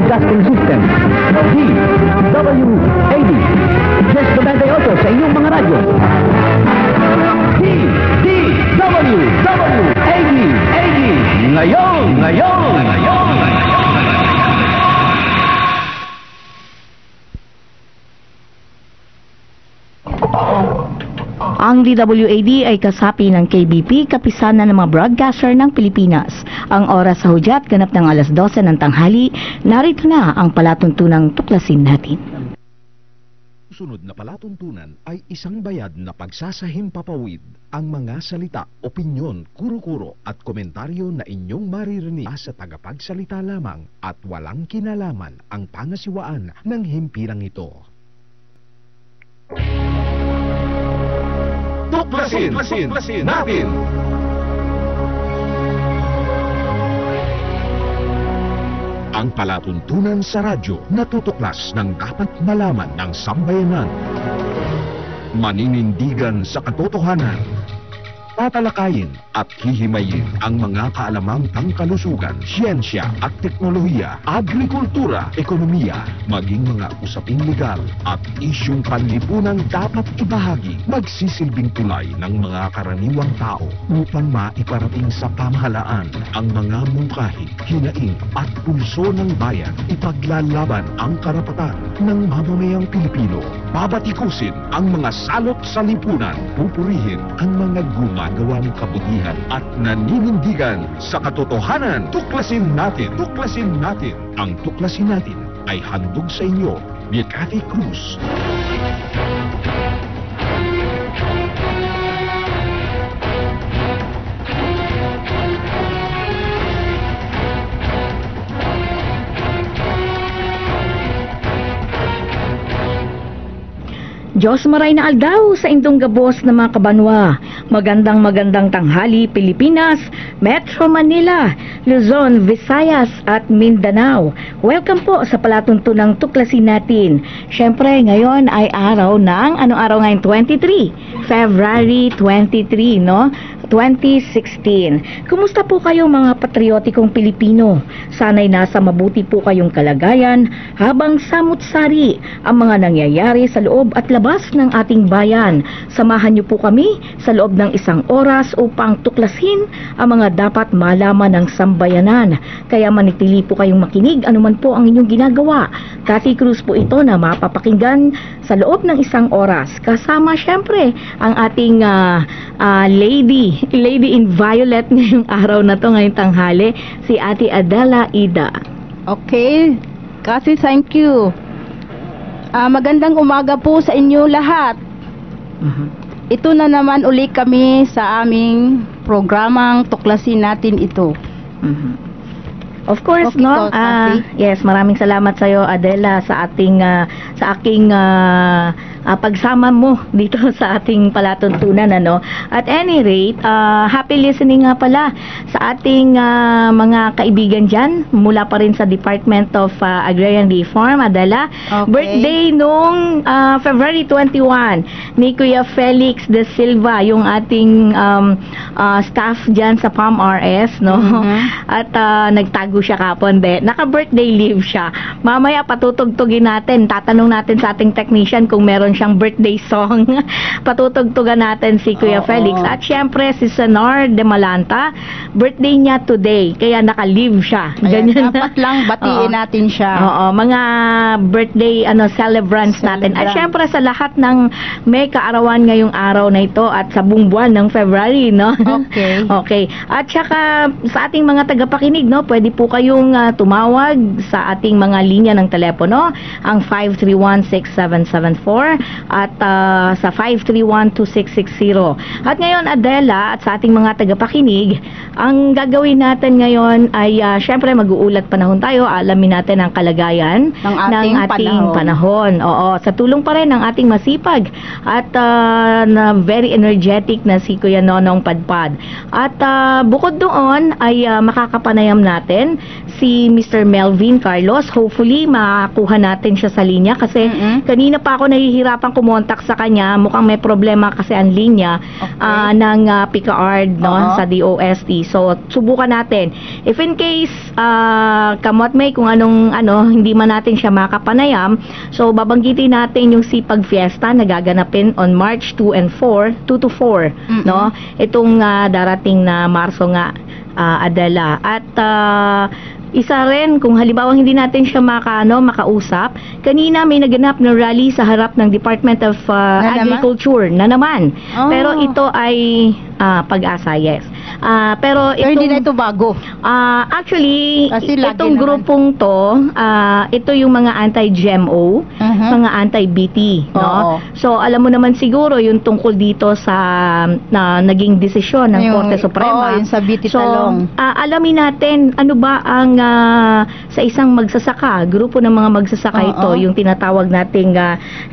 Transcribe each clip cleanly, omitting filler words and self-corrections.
Broadcasting System. DWAD. Yes, 98 sa inyong mga radyo. DWAD. Ngayon. Ang DWAD ay kasapi ng KBP, kapisanan ng mga broadcaster ng Pilipinas. Ang oras sa hudyat, ganap ng alas 12 ng tanghali. Narito na ang palatuntunang tuklasin natin. Sunod na palatuntunan ay isang bayad na pagsasahimpapawid. Ang mga salita, opinyon, kuro-kuro at komentaryo na inyong maririnig sa tagapagsalita lamang at walang kinalaman ang pangasiwaan ng himpirang ito. Tuklasin natin! Ang palatuntunan sa radyo na tutuklas ng dapat malaman ng sambayanan. Maninindigan sa katotohanan. Tatalakayin at hihimayin ang mga kaalamang pangkalusugan, siyensya at teknolohiya, agrikultura, ekonomiya, maging mga usaping legal at isyong panlipunang dapat ibahagi, magsisilbing tulay ng mga karaniwang tao upang maiparating sa pamahalaan ang mga mungkahi, hinaing at pulso ng bayan, ipaglalaban ang karapatan ng mamamayang Pilipino, babatikusin ang mga salot sa lipunan, pupurihin ang mga gumagawang kabutihan at naninindigan sa katotohanan. Tuklasin natin! Ang tuklasin natin ay handog sa inyo ni Cathy Cruz. Diyos maray na aldaw sa indong gabos na mga kabanwa. Magandang tanghali Pilipinas, Metro Manila, Luzon, Visayas at Mindanao. Welcome po sa palatuntunang tuklasin natin. Siyempre ngayon ay araw ng, anong araw ngayon? 23, February 23, no? 2016. Kumusta po kayo mga patriotikong Pilipino? Sana'y nasa mabuti po kayong kalagayan habang samut-sari ang mga nangyayari sa loob at labas ng ating bayan. Samahan niyo po kami sa loob ng isang oras upang tuklasin ang mga dapat malaman ng sambayanan. Kaya manitili po kayong makinig anuman po ang inyong ginagawa. Cathy Cruz po ito na mapapakinggan sa loob ng isang oras. Kasama syempre ang ating Lady in Violet ngayong araw na to, ngayong tanghali, si Ate Adela Ida. Okay, kasi thank you. Magandang umaga po sa inyo lahat. Ito na naman uli kami sa aming programang tuklasin natin ito. Of course, okay, no? Yes, maraming salamat sa iyo, Adela, sa aking pagsama mo dito sa ating palatuntunan, ano. At any rate, happy listening nga pala sa ating mga kaibigan diyan mula pa rin sa Department of Agrarian Reform, Adela. Okay. Birthday nung February 21 ni Kuya Felix De Silva, yung ating staff diyan sa PAM-RS, no. At nagtago siya kapon, naka-birthday leave siya. Mamaya patutugtugin natin, tatanong natin sa ating technician kung meron siyang birthday song. Patutugtugan natin si Kuya Felix. At syempre si Senar de Malanta, birthday niya today, kaya naka-leave siya. Ganyan, dapat lang batiin natin siya. Mga birthday celebrants natin. At syempre sa lahat ng may kaarawan ngayong araw na ito at sa buong buwan ng February, no? Okay. Okay. At saka sa ating mga tagapakinig, no, pwede po kayong tumawag sa ating mga linya ng telepono, ang 531-6774 at sa 531-2660. At ngayon, Adela, at sa ating mga tagapakinig, ang gagawin natin ngayon ay syempre mag-uulat panahon tayo, alamin natin ang kalagayan ng ating panahon. Oo, sa tulong pa rin ng ating masipag at na very energetic na si Kuya Nonong Padpad. At bukod doon ay makakapanayam natin si Mr. Melvin Carlos. Hopefully, makakuha natin siya sa linya kasi kanina pa ako nahihirapan nahihirapang kumontak sa kanya, mukhang may problema kasi ang linya ng PICAARD, no, Oo. sa DOST. So, subukan natin. If in case, kamot may kung anong, hindi man natin siya makapanayam, so, babanggitin natin yung Sipag Fiesta na gaganapin on March 2 and 4, 2 to 4, no? Itong darating na Marso nga, Adela. At, isa rin, kung halimbawa hindi natin siya makausap, kanina may naganap na rally sa harap ng Department of Agriculture na naman. Oh. Pero ito ay Pag-asa, yes. Pero hindi na ito bago. Actually, Kasi lagi itong naman. grupong to, ito yung mga anti-GMO, mga anti-BT, no? Oo. So, alam mo naman siguro yung tungkol dito sa naging desisyon ng Korte Suprema. Oo, yung sa BT So, talong. alamin natin ano ba ang sa isang magsasaka, grupo ng mga magsasaka Oo. ito, yung tinatawag nating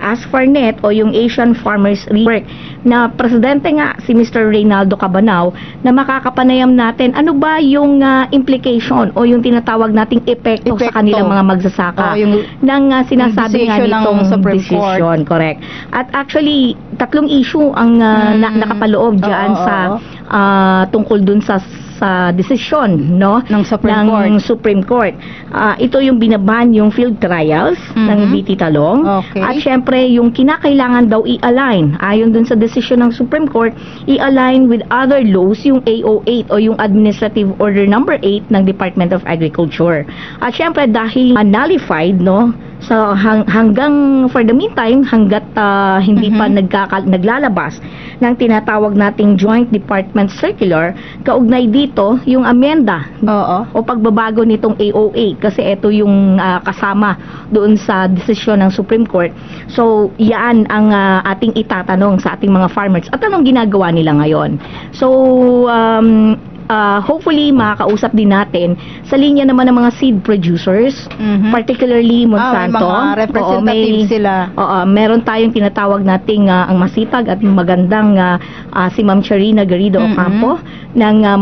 ASFARNet o yung Asian Farmers Network, na presidente nga si Mr. Reynaldo Cabanao, na makakapanayam natin ano ba yung implication o yung tinatawag nating epekto sa Epekto. kanilang mga magsasaka Oo, yung ng sinasabi nga decision ng nitong Supreme decision. Correct. At actually, 3 issue ang nakapaloob dyan Oo, sa tungkol dun sa desisyon, no, Ng Supreme Court. Ito yung binaban yung field trials ng BT Talong. Okay. At syempre yung kinakailangan daw i-align ayon dun sa desisyon ng Supreme Court, i-align with other laws yung AO8 o yung Administrative Order number 8 ng Department of Agriculture. At syempre dahil nullified, no, so hanggang for the meantime, hanggat hindi pa naglalabas ng tinatawag nating Joint Department Circular, kaugnay dito yung amenda o pagbabago nitong AO8, kasi ito yung kasama doon sa desisyon ng Supreme Court. So, yan ang ating itatanong sa ating mga farmers. At anong ginagawa nila ngayon? So, hopefully makakausap din natin sa linya naman ng mga seed producers, particularly Monsanto. Mga representative sila. Meron tayong tinatawag nating ang masipag at magandang si Ma'am Charina Garrido Ocampo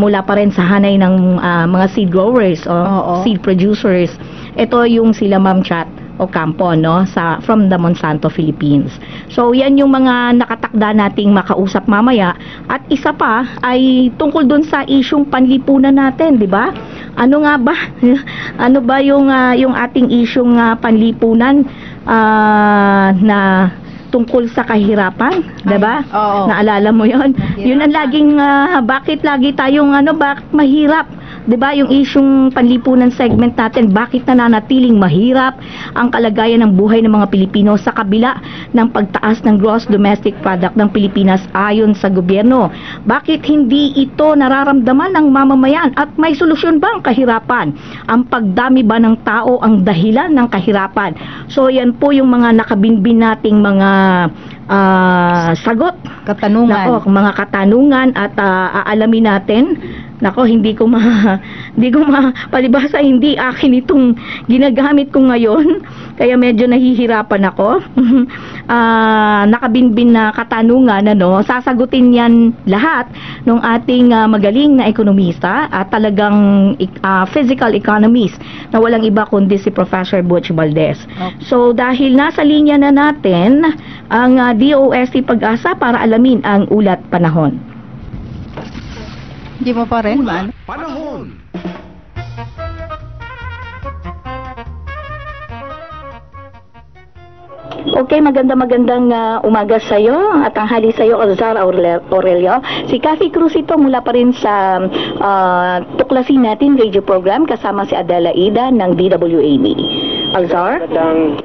mula pa rin sa hanay ng mga seed growers o seed producers. Ito yung sila Ma'am Chat Ocampo, no, from the Monsanto Philippines. So yan yung mga nakatakda nating makausap mamaya, at isa pa ay tungkol dun sa isyung panlipunan natin, di ba? Ano nga ba? Ano ba yung ating isyung panlipunan na tungkol sa kahirapan, 'di ba? Oo. Naalala mo 'yon? Yun ang laging bakit lagi tayong bakit mahirap? 'Di ba yung isyung panlipunan segment natin, bakit nananatiling mahirap ang kalagayan ng buhay ng mga Pilipino sa kabila ng pagtaas ng gross domestic product ng Pilipinas ayon sa gobyerno? Bakit hindi ito nararamdaman ng mamamayan, at may solusyon ba ang kahirapan? Ang pagdami ba ng tao ang dahilan ng kahirapan? So yan po yung mga nakabinbin nating mga sagot, Katanungan. mga katanungan, at aalamin natin. Hindi ko palibhasa, hindi akin itong ginagamit ko ngayon, kaya medyo nahihirapan ako. Nakabinbin na katanungan, sasagutin yan lahat ng ating magaling na ekonomista at talagang physical economist na walang iba kundi si Professor Butch Valdez. Okay. So dahil nasa linya na natin ang DOST Pag-asa para alamin ang ulat panahon. Hindi mo pa rin, man? Panahon. Okay, magandang umaga sa iyo at tanghali sa iyo, Ozar Aurelio. Si Cathy Cruz ito mula pa rin sa Tuklasin Natin radio program, kasama si Adela Ida ng DWAB. Ozar? Magandang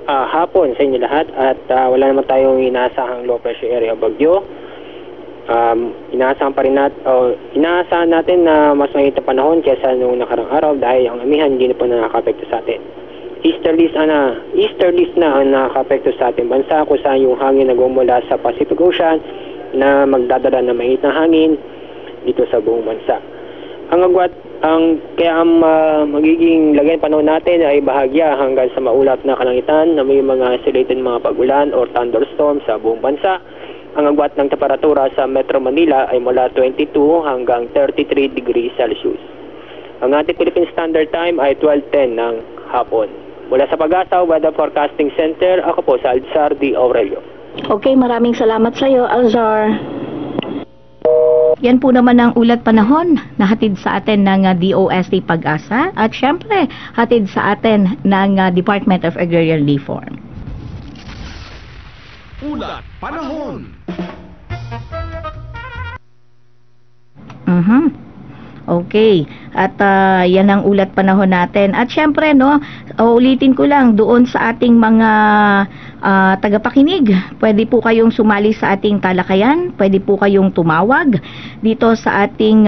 hapon sa inyo lahat, at wala naman tayong inaasahang low pressure area o bagyo. Inaasahan natin na mas mainit na panahon kaysa noong nakarang araw dahil ang amihan hindi na po nakaka-apekto sa atin. Easterlies na ang nakaka-apekto sa ating bansa, kung saan yung hangin nagmumula sa Pacific Ocean na magdadala ng mainit na hangin dito sa buong bansa. Kaya ang magiging lagay ng panahon natin ay bahagya hanggang sa maulap na kalangitan na may mga isolated mga pag-ulan o thunderstorm sa buong bansa. Ang agwat ng temperatura sa Metro Manila ay mula 22 hanggang 33 degrees Celsius. Ang ating Philippine Standard Time ay 12:10 ng hapon. Mula sa Pag-asa Weather Forecasting Center, ako po sa Alzar D. Aurelio. Okay, maraming salamat sa iyo, Alzar. Yan po naman ang ulat panahon na hatid sa atin ng DOST Pag-asa at syempre hatid sa atin ng Department of Agrarian Reform. Ulat panahon. Okay. At yan ang ulat panahon natin. At syempre, no, ulitin ko lang doon sa ating mga tagapakinig. Pwede po kayong sumali sa ating talakayan. Pwede po kayong tumawag dito sa ating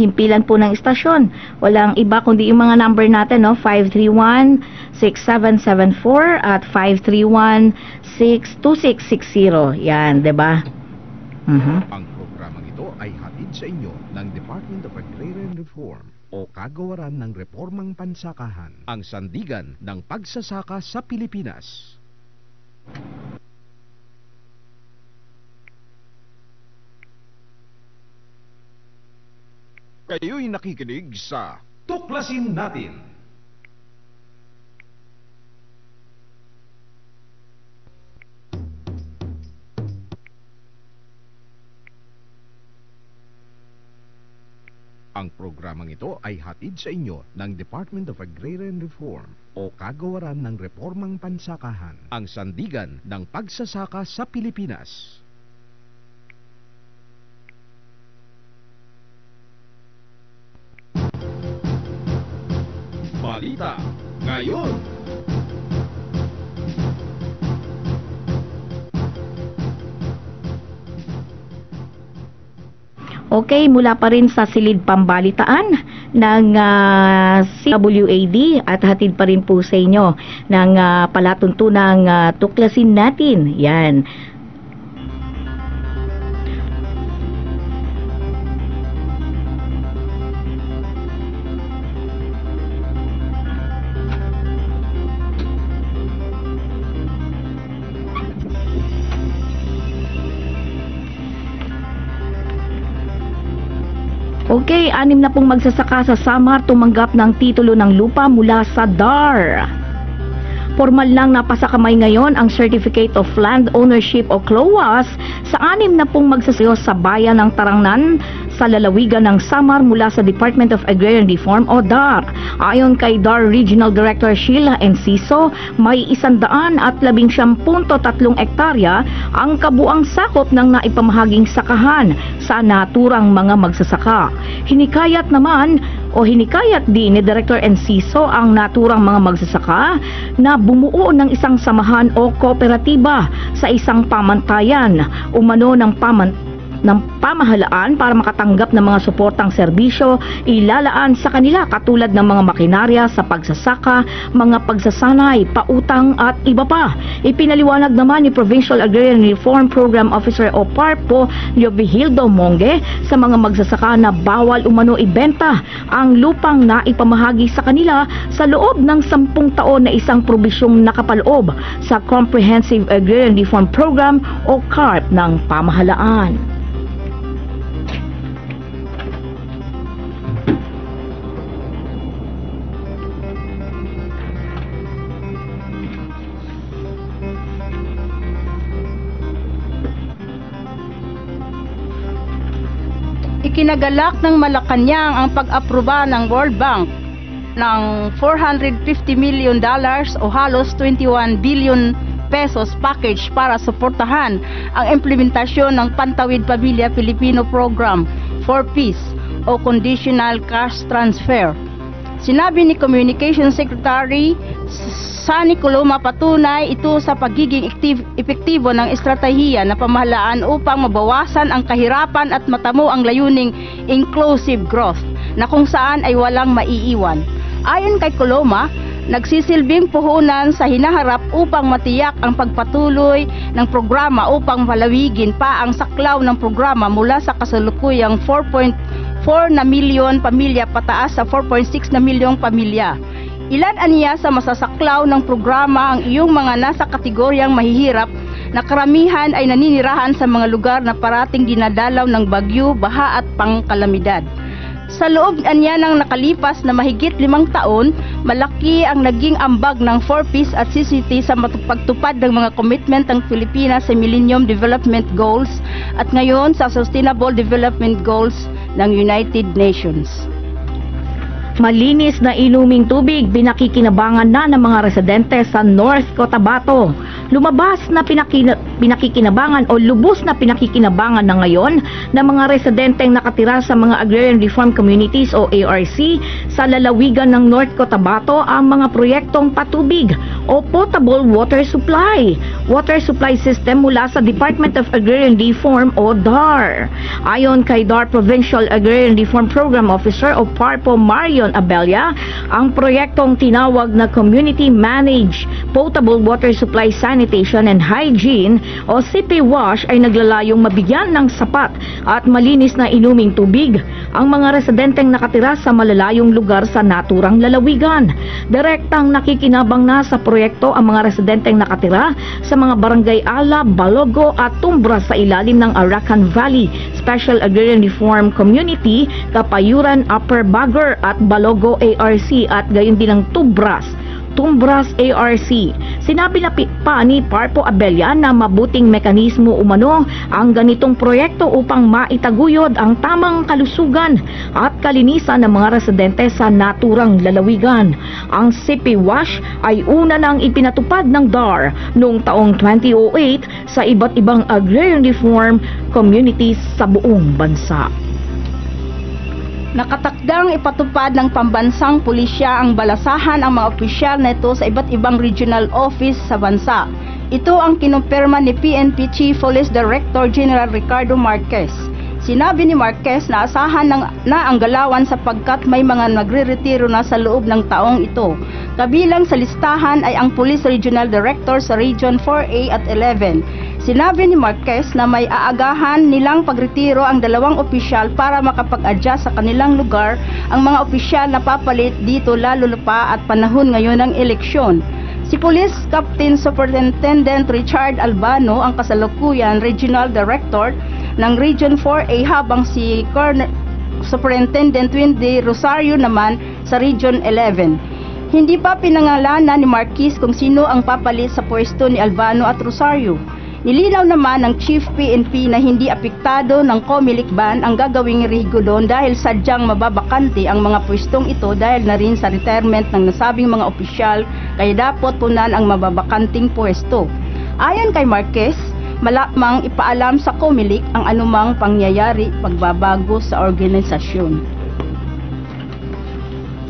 himpilan po ng istasyon. Walang iba kundi yung mga number natin, no, 531-6774 at 531-62660. Yan, 'di ba? Ang programang ito ay hatid sa inyo ng Department of Agrarian Reform o Kagawaran ng Reformang Pansakahan, ang sandigan ng pagsasaka sa Pilipinas. Kayo'y nakikinig sa Tuklasin Natin. Ang programang ito ay hatid sa inyo ng Department of Agrarian Reform o Kagawaran ng Reformang Pansakahan, ang sandigan ng pagsasaka sa Pilipinas. Balita ngayon. Okay, mula pa rin sa silid pambalitaan ng CWAD at hatid pa rin po sa inyo ng palatuntunang tuklasin natin. Yan. Okay, 6 na pong magsasaka sa Samar tumanggap ng titulo ng lupa mula sa DAR. Formal lang napasakamay ngayon ang Certificate of Land Ownership o CLOAS sa 6 na pong magsasaka sa bayan ng Tarangnan sa lalawigan ng Samar mula sa Department of Agrarian Reform o DAR. Ayon kay DAR Regional Director Sheila Enciso, may 119.3 hektarya ang kabuang sakop ng naipamahaging sakahan sa naturang mga magsasaka. Hinikayat din ni Director Enciso ang naturang mga magsasaka na bumuo ng isang samahan o kooperatiba sa isang pamantayan umano ng pamahalaan para makatanggap ng mga suportang serbisyo ilalaan sa kanila katulad ng mga makinarya sa pagsasaka, mga pagsasanay, pautang at iba pa. Ipinaliwanag naman ni Provincial Agrarian Reform Program Officer o PARPO Leovigildo Monge sa mga magsasaka na bawal umano ibenta ang lupang naipamahagi sa kanila sa loob ng 10 taon na isang probisyong nakapaloob sa Comprehensive Agrarian Reform Program o CARP ng pamahalaan. Ikinagalak ng Malacanang ang pag-aproba ng World Bank ng $450 million o halos 21 billion pesos package para suportahan ang implementasyon ng Pantawid Pamilya Pilipino Program for Peace o Conditional Cash Transfer. Sinabi ni Communications Secretary Sunny Coloma, patunay ito sa pagiging epektibo ng estratehiya na pamahalaan upang mabawasan ang kahirapan at matamo ang layuning inclusive growth na kung saan ay walang maiiwan. Ayon kay Coloma, nagsisilbing puhunan sa hinaharap upang matiyak ang pagpatuloy ng programa upang palawigin pa ang saklaw ng programa mula sa kasalukuyang 4.4 na milyon pamilya pataas sa 4.6 na milyong pamilya. Ilan aniya sa masasaklaw ng programa ang iyong mga nasa kategoryang mahihirap na karamihan ay naninirahan sa mga lugar na parating dinadalaw ng bagyo, baha at pangkalamidad. Sa loob niya ng nakalipas na mahigit 5 taon, malaki ang naging ambag ng 4Ps at CCT sa pagtupad ng mga commitment ng Pilipinas sa Millennium Development Goals at ngayon sa Sustainable Development Goals ng United Nations. Malinis na inuming tubig pinakikinabangan na ng mga residente sa North Cotabato. Lumabas na pinakikinabangan o lubos na pinakikinabangan na ngayon ng mga residenteng nakatira sa mga Agrarian Reform Communities o ARC sa lalawigan ng North Cotabato ang mga proyektong patubig o potable water supply system mula sa Department of Agrarian Reform o DAR. Ayon kay DAR Provincial Agrarian Reform Program Officer o PARPO Marion Abella, ang proyektong tinawag na Community Managed Potable Water Supply Sanitation and Hygiene o CP-WASH ay naglalayong mabigyan ng sapat at malinis na inuming tubig ang mga residenteng nakatira sa malalayong lugar sa naturang lalawigan. Direktang nakikinabang na sa proyekto ang mga residenteng nakatira sa mga barangay Ala, Balogo at Tumbras sa ilalim ng Arakan Valley Special Agrarian Reform Community, Kapayuran, Upper Bagur at Balogo ARC at gayon din ang Tumbras ARC. Sinabi na pa ni Parpo Abella na mabuting mekanismo umano ang ganitong proyekto upang maitaguyod ang tamang kalusugan at kalinisan ng mga residente sa naturang lalawigan. Ang CP-WASH ay una nang ipinatupad ng DAR noong taong 2008 sa iba't ibang agrarian reform communities sa buong bansa. Nakatakdang ipatupad ng pambansang pulisya ang balasahan ang mga opisyal nito sa iba't ibang regional office sa bansa. Ito ang kinumpirma ni PNP Chief Police Director General Ricardo Marquez. Sinabi ni Marquez na asahan na ang galawan sapagkat may mga nagre-retiro na sa loob ng taong ito. Kabilang sa listahan ay ang Police Regional Director sa Region 4A at 11. Sinabi ni Marquez na may aagahan nilang pagretiro ang 2 opisyal para makapag-adjust sa kanilang lugar ang mga opisyal na papalit dito lalo pa at panahon ngayon ng eleksyon. Si Police Captain Superintendent Richard Albano ang kasalukuyan Regional Director ng Region 4A habang si Superintendent Wendy Rosario naman sa Region 11. Hindi pa pinangalanan ni Marquez kung sino ang papalit sa pwesto ni Albano at Rosario. Nilinaw naman ng Chief PNP na hindi apektado ng COMELEC ban ang gagawing rehgo doon dahil sadyang mababakante ang mga pwestong ito dahil na rin sa retirement ng nasabing mga opisyal kaya dapat punan ang mababakanting pwesto. Ayon kay Marquez, malamang ipaalam sa COMELEC ang anumang pangyayari pagbabago sa organisasyon.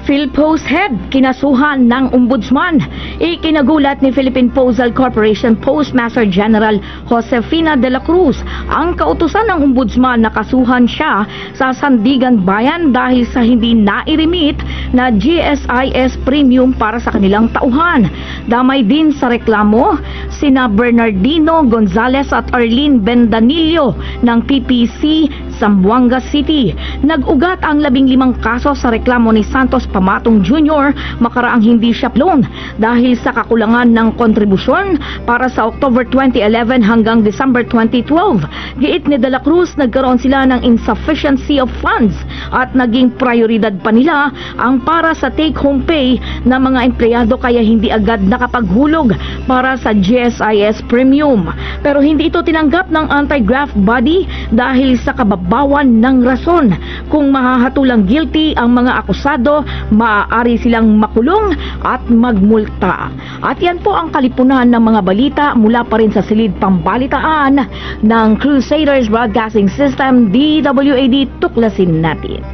PhilPost Head, kinasuhan ng Ombudsman. Ikinagulat ni Philippine Postal Corporation Postmaster General Josefina de la Cruz ang kautusan ng Ombudsman na kasuhan siya sa Sandigan Bayan dahil sa hindi nairimit na GSIS premium para sa kanilang tauhan. Damay din sa reklamo sina Bernardino Gonzales at Arlene Bendanillo ng PPC Zamboanga City. Nag-ugat ang 15 kaso sa reklamo ni Santos Pamatong Jr. makaraang hindi siya loan dahil sa kakulangan ng kontribusyon para sa October 2011 hanggang December 2012. Giit ni De La Cruz, nagkaroon sila ng insufficiency of funds at naging prioridad pa nila ang para sa take-home pay ng mga empleyado kaya hindi agad nakapaghulog para sa GSIS premium. Pero hindi ito tinanggap ng anti-graft body dahil sa kababawan ng rason. Kung mahahatulang guilty ang mga akusado, maaari silang makulong at magmulta. At yan po ang kalipunan ng mga balita mula pa rin sa silid pambalitaan ng Crusaders Broadcasting System DWAD. Tuklasin natin.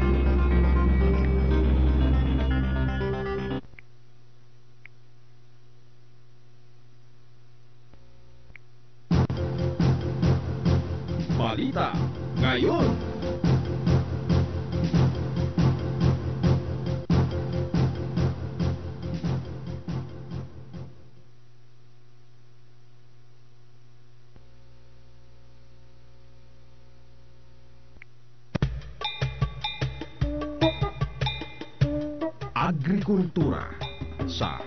Balita ngayon. Agrikultura sa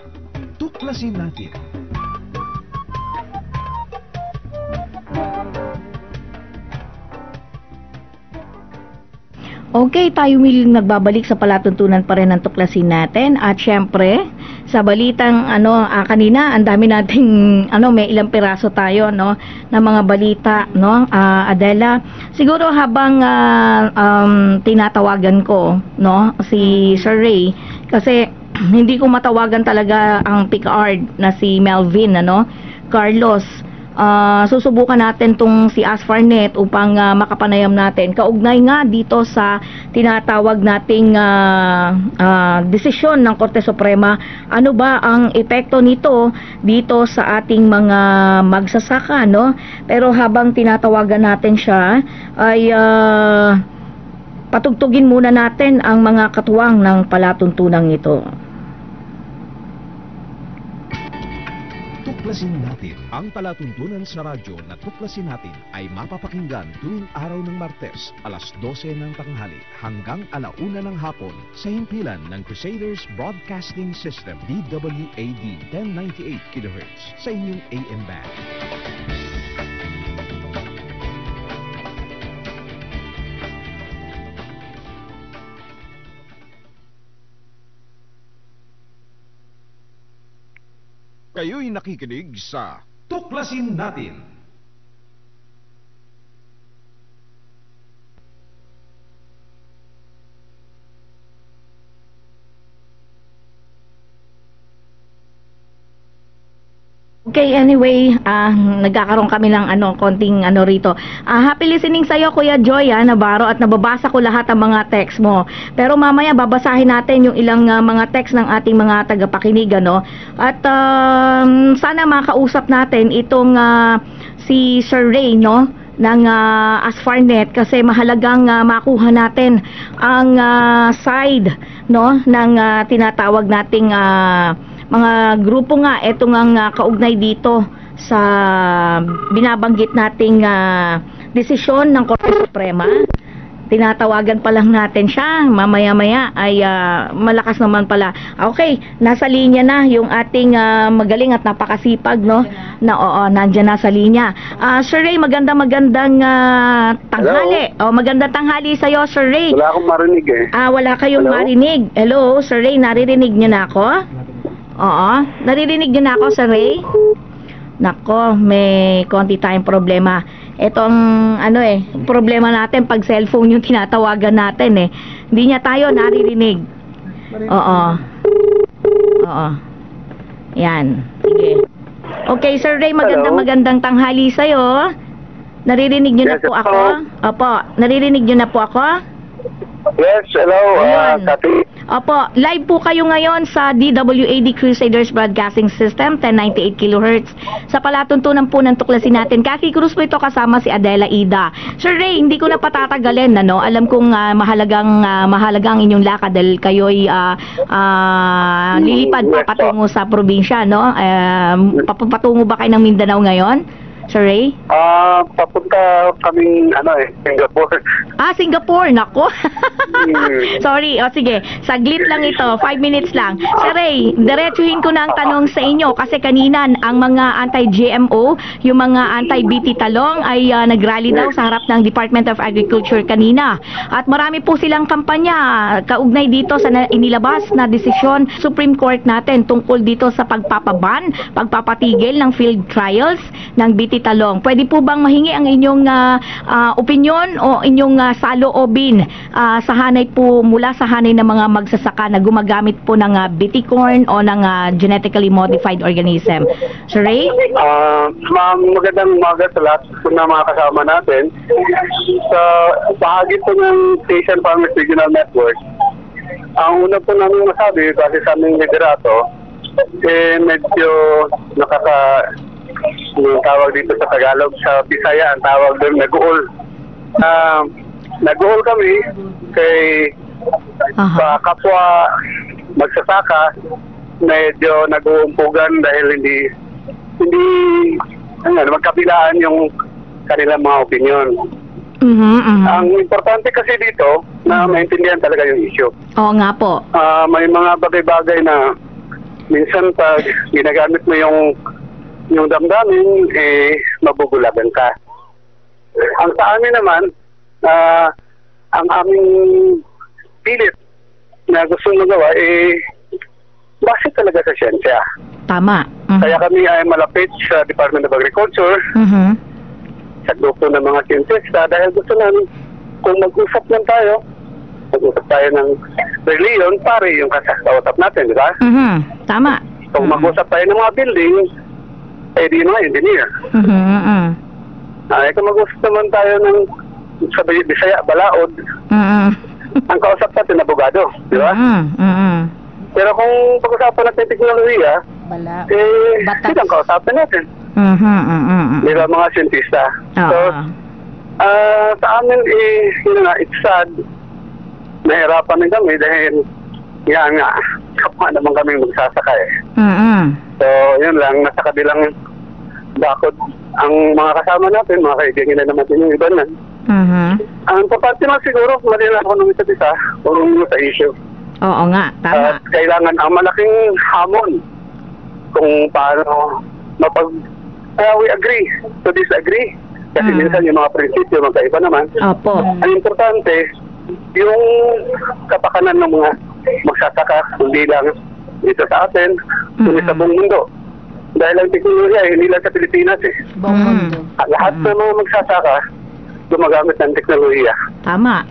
Tuklasin Natin. Okay, tayo muling nagbabalik sa palatuntunan pa rin ng tuklasin natin. At syempre, sa balitang kanina, ang dami nating may ilang piraso tayo na mga balita, Adela. Siguro habang tinatawagan ko si Sir Ray, kasi hindi ko matawagan talaga ang Picard na si Melvin, Carlos. Susubukan natin tong si Asfarnet upang makapanayam natin. Kaugnay nga dito sa tinatawag nating desisyon ng Korte Suprema, ano ba ang epekto nito dito sa ating mga magsasaka, Pero habang tinatawagan natin siya, ay patugtugin muna natin ang mga katuwang ng palatuntunang ito. Tuklasin natin ang palatuntunan sa radyo na tuklasin natin ay mapapakinggan tuwing araw ng Martes, alas 12 ng tanghali hanggang alauna ng hapon sa himpilan ng Crusaders Broadcasting System DWAD 1098 kHz sa inyong AM band. Kayo'y nakikinig sa Tuklasin Natin. Okay, anyway, nagkakaroon kami ng konting rito. Happy listening sa'yo, Kuya Joy, Navarro, at nababasa ko lahat ang mga text mo. Pero mamaya babasahin natin yung ilang mga text ng ating mga tagapakinig, At sana makausap natin itong si Sir Ray, ng Asfarnet, kasi mahalagang makuha natin ang side ng tinatawag nating mga grupo nga. Ito nga kaugnay dito sa binabanggit nating desisyon ng Korte Suprema. Tinatawagan pa lang natin siya, mamaya-maya ay malakas naman pala. Okay, nasa linya na yung ating magaling at napakasipag, nandiyan na sa linya. Sir Ray, magandang tanghali. Magandang tanghali sa'yo, Sir Ray. Wala akong marinig Wala kayong marinig. Hello, Sir Ray, naririnig niyo na ako? Oo, naririnig niyo na ako, Sir Ray? Nako, may konti tayong problema. Itong problema natin pag cellphone yung tinatawagan natin Hindi niya tayo naririnig. Oo. Yan. Sige. Okay, Sir Ray, magandang tanghali sa'yo. Naririnig niyo na po ako? Opo, naririnig niyo na po ako? Yes, hello, Kati. Opo, live po kayo ngayon sa DWAD Crusaders Broadcasting System 1098 kHz. Sa palatuntunan po ng tuklasin natin, Kaki Cruz po ito kasama si Adela Ida. Sir Ray, hindi ko na patatagalin, alam kong mahalagang inyong lakad dahil kayo'y lilipad papatungo sa probinsya, papatungo ba kayo ng Mindanao ngayon, Sir Ray? Papunta kaming Singapore. Singapore, nako. Sorry, sige, saglit lang ito, 5 minutes lang. Sir Ray, diretsuhin ko na ang tanong sa inyo kasi kanina ang mga anti-GMO, yung mga anti-BT talong ay nagrally daw sa harap ng Department of Agriculture kanina. At marami po silang kampanya kaugnay dito sa inilabas na desisyon Supreme Court natin tungkol dito sa pagpapatigil ng field trials ng BT talong. Pwede po bang mahingi ang inyong opinion o inyong saloobin mula sa hanay ng mga magsasaka na gumagamit po ng BT corn o ng genetically modified organism? Sir Ray? Ma'am, magandang umaga sa lahat na mga kasama natin. Sa bahagi po ng Station Farmers Regional Network, ang una po namin masabi kasi sa aming liderato, medyo yung tawag dito sa Tagalog, sa Bisaya, ang tawag doon, nag-uol. Nag-uol kami kay kapwa magsasaka, medyo nag-uumpugan dahil hindi magkabilaan yung kanilang mga opinion. Ang importante kasi dito na maintindihan talaga yung issue. Oo nga po. May mga bagay-bagay na minsan pag ginagamit mo yung damdamin, mabubulagan ka. Ang sa amin naman, ang aming pilit na gusto magawa base talaga sa siyensya. Tama. Kaya kami ay malapit sa Department of Agriculture, sa grupo ng mga siyentista, dahil gusto namin, kung mag-usap lang tayo, mag-usap tayo ng reliyon, pare yung kausap natin, di ba? Tama. Kung mag-usap tayo ng mga building, di mga engineer. Kung mag-usap naman tayo ng sa Bisaya, Balaod, ang kausap natin, abogado, di ba? Pero kung pag-usapan natin teknolohiya, silang kausapin natin. Di ba, mga siyentista? So, sa amin, yun nga, it's sad, nahirapan din kami dahil nga, kapwa naman kami magsasaka So, yun lang, nasa kabilang bakod ang mga kasama natin, mga kaibigan na naman yung iba na. Ang paparte lang siguro, malila ako ng isa't isa, kung sa issue. Oo nga, tama. Kailangan ang malaking hamon kung paano we agree to disagree. Kasi minsan yung mga prinsipyo magkaiba naman. Opo. Ang importante, yung kapakanan ng mga magsasaka, hindi lang dito sa atin, kundi sa buong mundo. Dahil ang teknolohiya, hindi lang sa Pilipinas Buong mundo. Lahat ng mga magsasaka, gumagamit ng teknolohiya. Tama.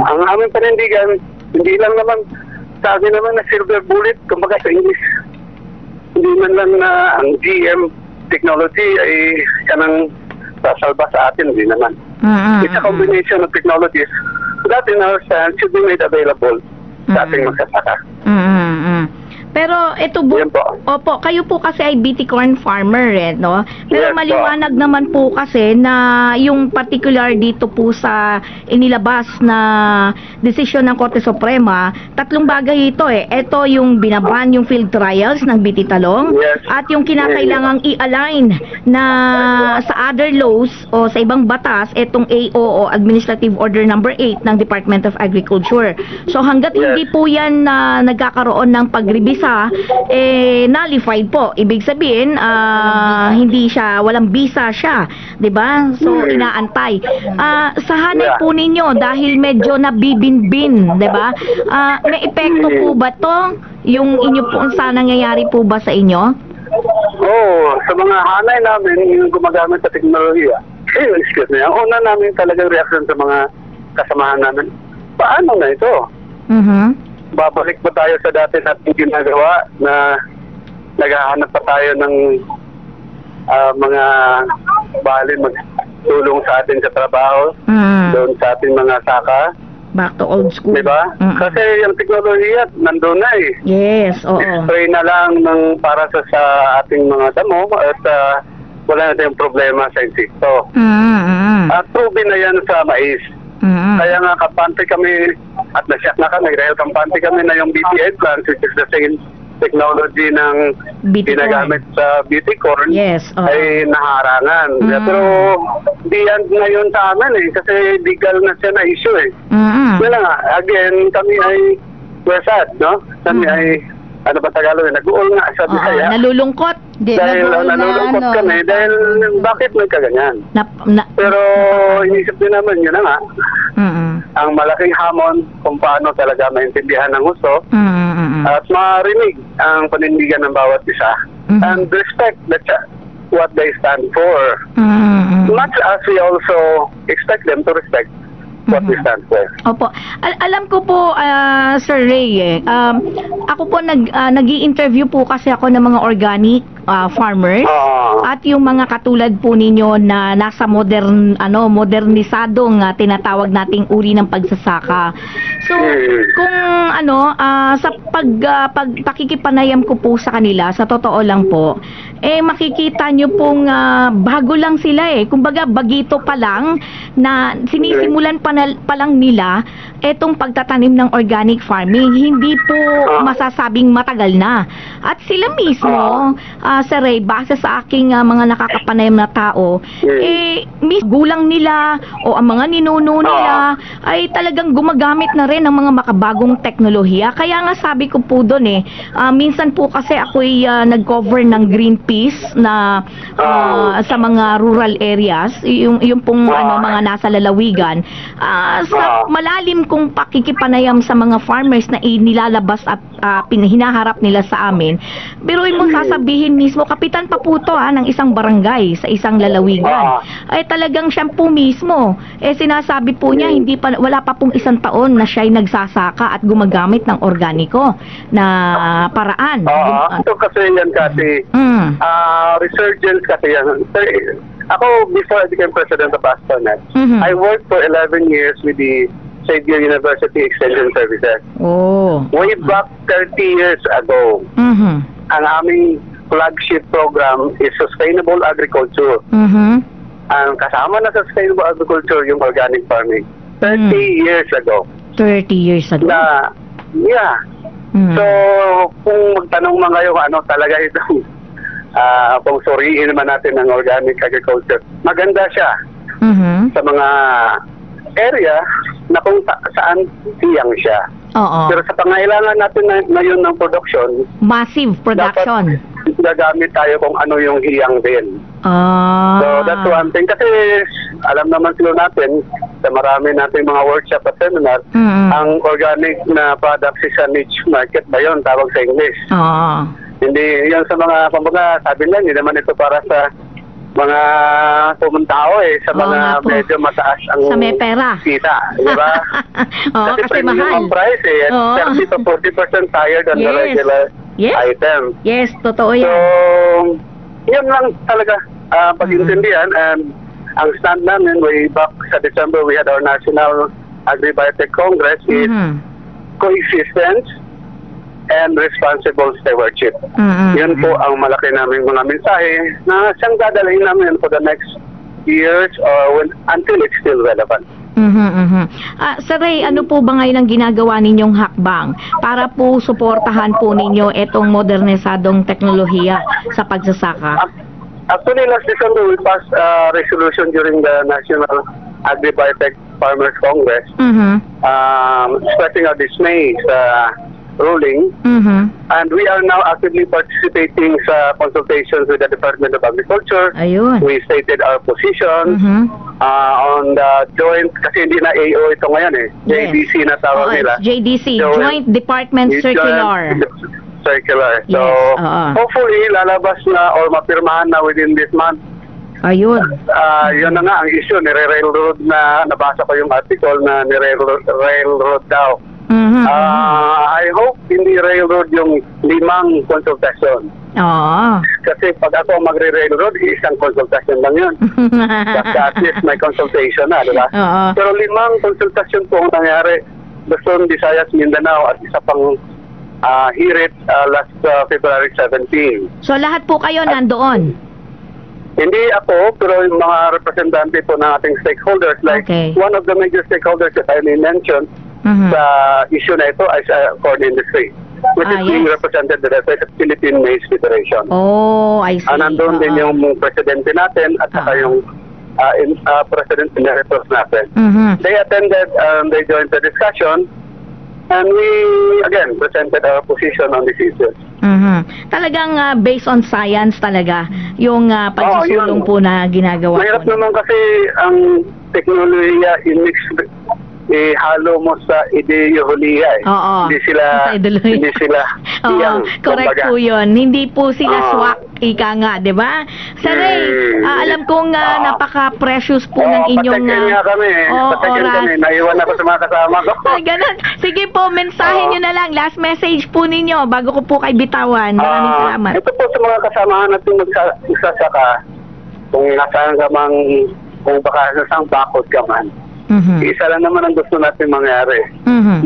Ang aming panindigan, hindi lang naman, sabi naman na silver bullet, kumbaga sa English, hindi man lang na ang GM technology ay kanang sasalba sa atin, hindi naman. It's a combination of technologies that in our stand should be made available sa ating magsasaka. Pero ito Yan po. opo, kayo po kasi ay BT corn farmer no? Yes Pero po. maliwanag naman po kasi na yung particular dito po sa inilabas na desisyon ng Korte Suprema, tatlong bagay ito Ito yung binaban yung field trials ng BT Talong Yes. at yung kinakailangang i-align na sa other laws o sa ibang batas itong AO o Administrative Order number 8 ng Department of Agriculture. So hanggat Yes. hindi po yan na nagkakaroon ng pagribisa, nullified po. Ibig sabihin, hindi siya, walang bisa siya, 'di ba? So inaantay. Sa hanay po ninyo dahil medyo nabibinbin, 'di ba? May epekto po ba 'to? Yung inyo po sa nangyayari po ba sa inyo? Sa mga hanay namin, yung gumagamit sa teknolohiya, excuse me, ang una namin talagang reaction sa mga kasamahan namin, paano na ito? Babalik pa tayo sa dati natin ginagawa na naghahanap pa tayo ng mga balin magtulong sa atin sa trabaho, doon sa ating mga saka. Back to old school. Diba? Kasi yung teknolohiya nandun na Yes, oo. Spray na lang para sa ating mga damo at wala na tayong problema sa insekto. At proven na yan sa mais. Kaya nga kampante kami at nasyak na kami dahil kampante kami na yung BT plant, which is the same technology ng BT ginagamit sa BT corn, Yes, oo. ay naharangan. Pero di yan ngayon sa amin kasi legal na siya na issue Wala nga, again, kami ay we're sad, no? Kami ay, ano ba Tagalog, nag-uol nga sa Bisaya. Nalulungkot. Dahil nalulungkot kami, dahil bakit may kaganyan? Pero inisip din naman yun na nga, ang malaking hamon kung paano talaga maintindihan ng gusto at marinig ang panindigan ng bawat isa and respect what they stand for. Much as we also expect them to respect what we stand for. Opo. Alam ko po, Sir Ray, ako po nag-i-interview po kasi ako ng mga organic farmers at yung mga katulad po ninyo na nasa modernisadong tinatawag nating uri ng pagsasaka. So, kung sa pakikipanayam ko po sa kanila, sa totoo lang po, makikita nyo pong bago lang sila kumbaga bagito pa lang na sinisimulan pa lang nila etong pagtatanim ng organic farming. Hindi po masasabing matagal na. At sila mismo Sir Ray, base sa aking mga nakakapanayam na tao, gulang nila o ang mga ninuno nila ay talagang gumagamit na rin ng mga makabagong teknolohiya. Kaya nga sabi ko po doon minsan po kasi ako'y nag-cover ng Greenpeace na sa mga rural areas, yung pong mga nasa lalawigan, sa malalim kong pakikipanayam sa mga farmers na inilalabas at hinaharap nila sa amin. Pero yung sasabihin mismo, kapitan pa po to ng isang barangay sa isang lalawigan, ay talagang siya po mismo, sinasabi po niya, wala pa pong isang taon na siya'y nagsasaka at gumagamit ng organiko na paraan. Ito kasi yan kasi, resurgence kasi yan. Ako, before I became president of Astronet, I worked for 11 years with the Xavier University Extension Services. Way back 30 years ago, ang aming flagship program is Sustainable Agriculture. Ang kasama na sa Sustainable Agriculture yung organic farming. 30 years ago. 30 years ago? So, kung magtanong man kayo ano talaga itong kung suriin naman natin ng organic agriculture, maganda siya sa mga area na kung saan siyang siya. Pero sa pangailangan natin ngayon ng production, massive production, dapat gagamit tayo kung ano yung hiyang din. So that's one thing. Kasi alam naman sila natin, sa marami natin mga workshop at seminar, ang organic na products is a niche market ba yun, tawag sa English. Hindi yan sa mga, kumbaga sabi lang, hindi naman ito para sa mga tao sa mga medyo mataas ang sa may pera. Kita, di ba? Kasi Ang mahal. price 30 to 40% higher than the regular item. Yes, totoo yan. So, yun lang talaga pag-intindihan. And ang stand namin way back sa December, we had our National Agri-Biotech Congress is coexistence and responsible stewardship. Yun po ang malaki namin mga mensahe na siyang dadalhin namin for the next years or until it's still relevant. Sir Ray, ano po ba ngayon ang ginagawa ninyong hakbang para po suportahan po ninyo itong modernisadong teknolohiya sa pagsasaka? Actually, last December we passed a resolution during the National Agri-Biotech Farmers Congress expressing our dismay sa ruling, and we are now actively participating sa consultations with the Department of Agriculture. We stated our position on the joint, kasi hindi na AO ito ngayon JDC na tawag nila. JDC, Joint Department Circular. So, hopefully lalabas na or mapirmahan na within this month. Yun na nga ang issue, nire-railroad na, nabasa ko yung article na nire-railroad daw. I hope hindi railroad yung 5 konsultasyon. Kasi pag ako magre-railroad, isang konsultasyon lang yun. At least may consultation na, diba? Pero 5 konsultasyon po ang nangyari. Luzon, Visayas, Mindanao at isa pang Hirit last February 17. So lahat po kayo nandoon? Hindi ako, pero yung mga representante po ng ating stakeholders, like one of the major stakeholders that I may mention sa issue na ito ay corn industry, which is being represented by the Philippine Maize Federation. I see. Nandun din yung presidente natin at saka yung president emeritus natin. They attended, they joined the discussion, and we again presented our position on this issue. Talagang based on science talaga yung pagsusulong po na ginagawa. Mahirap naman kasi ang teknolohiya i-mix, halo mo sa ideolohiya Hindi sila correct po yun. Hindi po sila swak, ika nga, di ba? Sir Ray, alam kong napaka-precious po ng inyong oras. Naiwan ako sa mga kasama ko. Ganun. Sige po, mensahe nyo na lang. Last message po ninyo bago ko po kay bitawan. Maraming salamat. Ito po sa mga kasamahan natin magsasaka, kung nasaan ka mang, kung baka nasang bakod ka man. Isa lang naman ang gusto natin mangyari.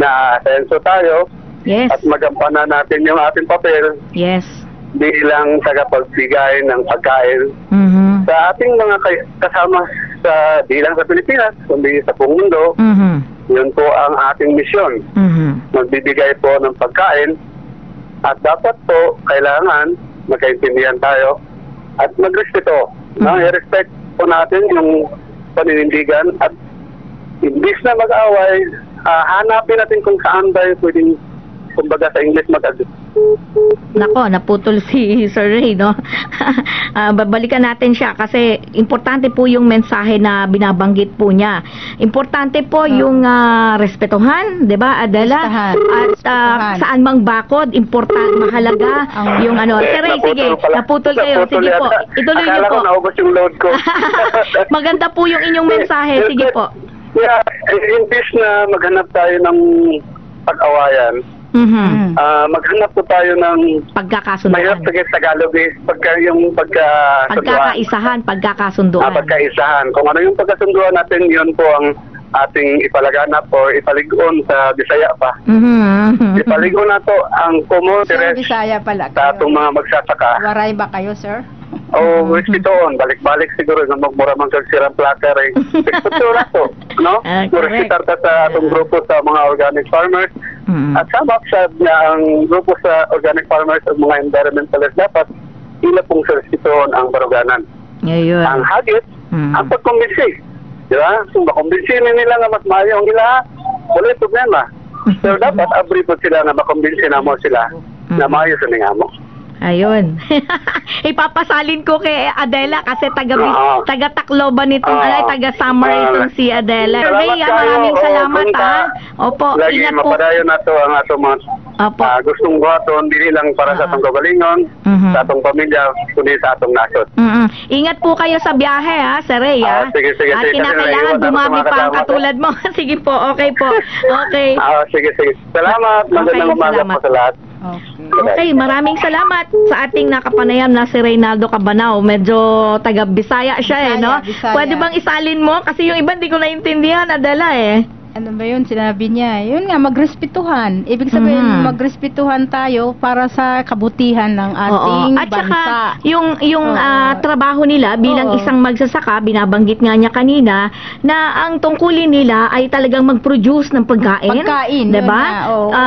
Na asenso tayo at magampanan natin yung ating papel bilang tagapagbigay ng pagkain sa ating mga kasama sa bilang sa Pilipinas, kundi sa buong mundo. Yun po ang ating misyon. Magbibigay po ng pagkain at dapat po kailangan magkaintindihan tayo at magrespeto. No? I-respect po natin yung paninindigan at imbis na mag-away, hanapin natin kung saan tayo pwedeng, kumbaga sa English, mag-agree. Nako, naputol si Sir Ray, no? Babalikan natin siya kasi importante po yung mensahe na binabanggit po niya. Importante po yung respetuhan, 'di ba, Adela? At saan mang bakod, mahalaga yung ano. Sir Ray, sige, naputol kayo. Sige po, ituloy niyo po. Akala ko naubos yung load ko. Maganda po yung inyong mensahe. Sige po. Yeah, imbis na maghanap tayo ng pag-awayan, maghanap po tayo ng pagkakasunduan. Mahirap sa Tagalog pagkakaisahan, pagkakasunduan. Pagkaisahan. Kung ano yung pagkasunduan natin, yun po ang ating ipalaganap o ipaligon sa Bisaya pa. Ipaligon na to ang common interest Bisaya pala sa atong mga magsasaka. Waray ba kayo, sir? O respetuon, balik-balik siguro nga magmura man kag sirang plaka rin. Respetuon na to, no? Respetar ta sa atong grupo sa mga organic farmers. At sama sa ang grupo sa organic farmers at mga environmentalists dapat ila pong respetuon ang baruganan. Ngayon. Ang hagit, ang pagkumbinsi. Di ba? Kung makumbinsi nila nga mas maayo ang ila, wala problema. Pero dapat abri po sila na makumbinsi na mo sila na maayo sa nga mo. Ayun. Ipapasalin ko kay Adela kasi taga Tacloban itong taga Samar itong si Adela. Ray, maraming salamat Opo, lagi ingat po. Mapadayon na to ang ato mga gustong buhaton, dili lang para sa atong kagalingon, sa atong pamilya, kundi sa atong nasod. Ingat po kayo sa biyahe Sir Ray Sige. At kinakailangan dumami pa ang katulad mo. Sige po, okay po. Okay. Sige. Salamat. Magandang umaga po sa lahat. Okay, maraming salamat sa ating nakapanayam na si Reynaldo Cabanao. Medyo taga Bisaya siya no? Bisaya. Pwede bang isalin mo? Kasi yung iba hindi ko naintindihan, Adela Ano ba yun? Sinabi niya. Yun nga, magrespetuhan. Ibig sabihin, magrespetuhan tayo para sa kabutihan ng ating At bansa. saka, yung trabaho nila bilang isang magsasaka, binabanggit nga niya kanina, na ang tungkulin nila ay talagang mag-produce ng pagkain. Diba?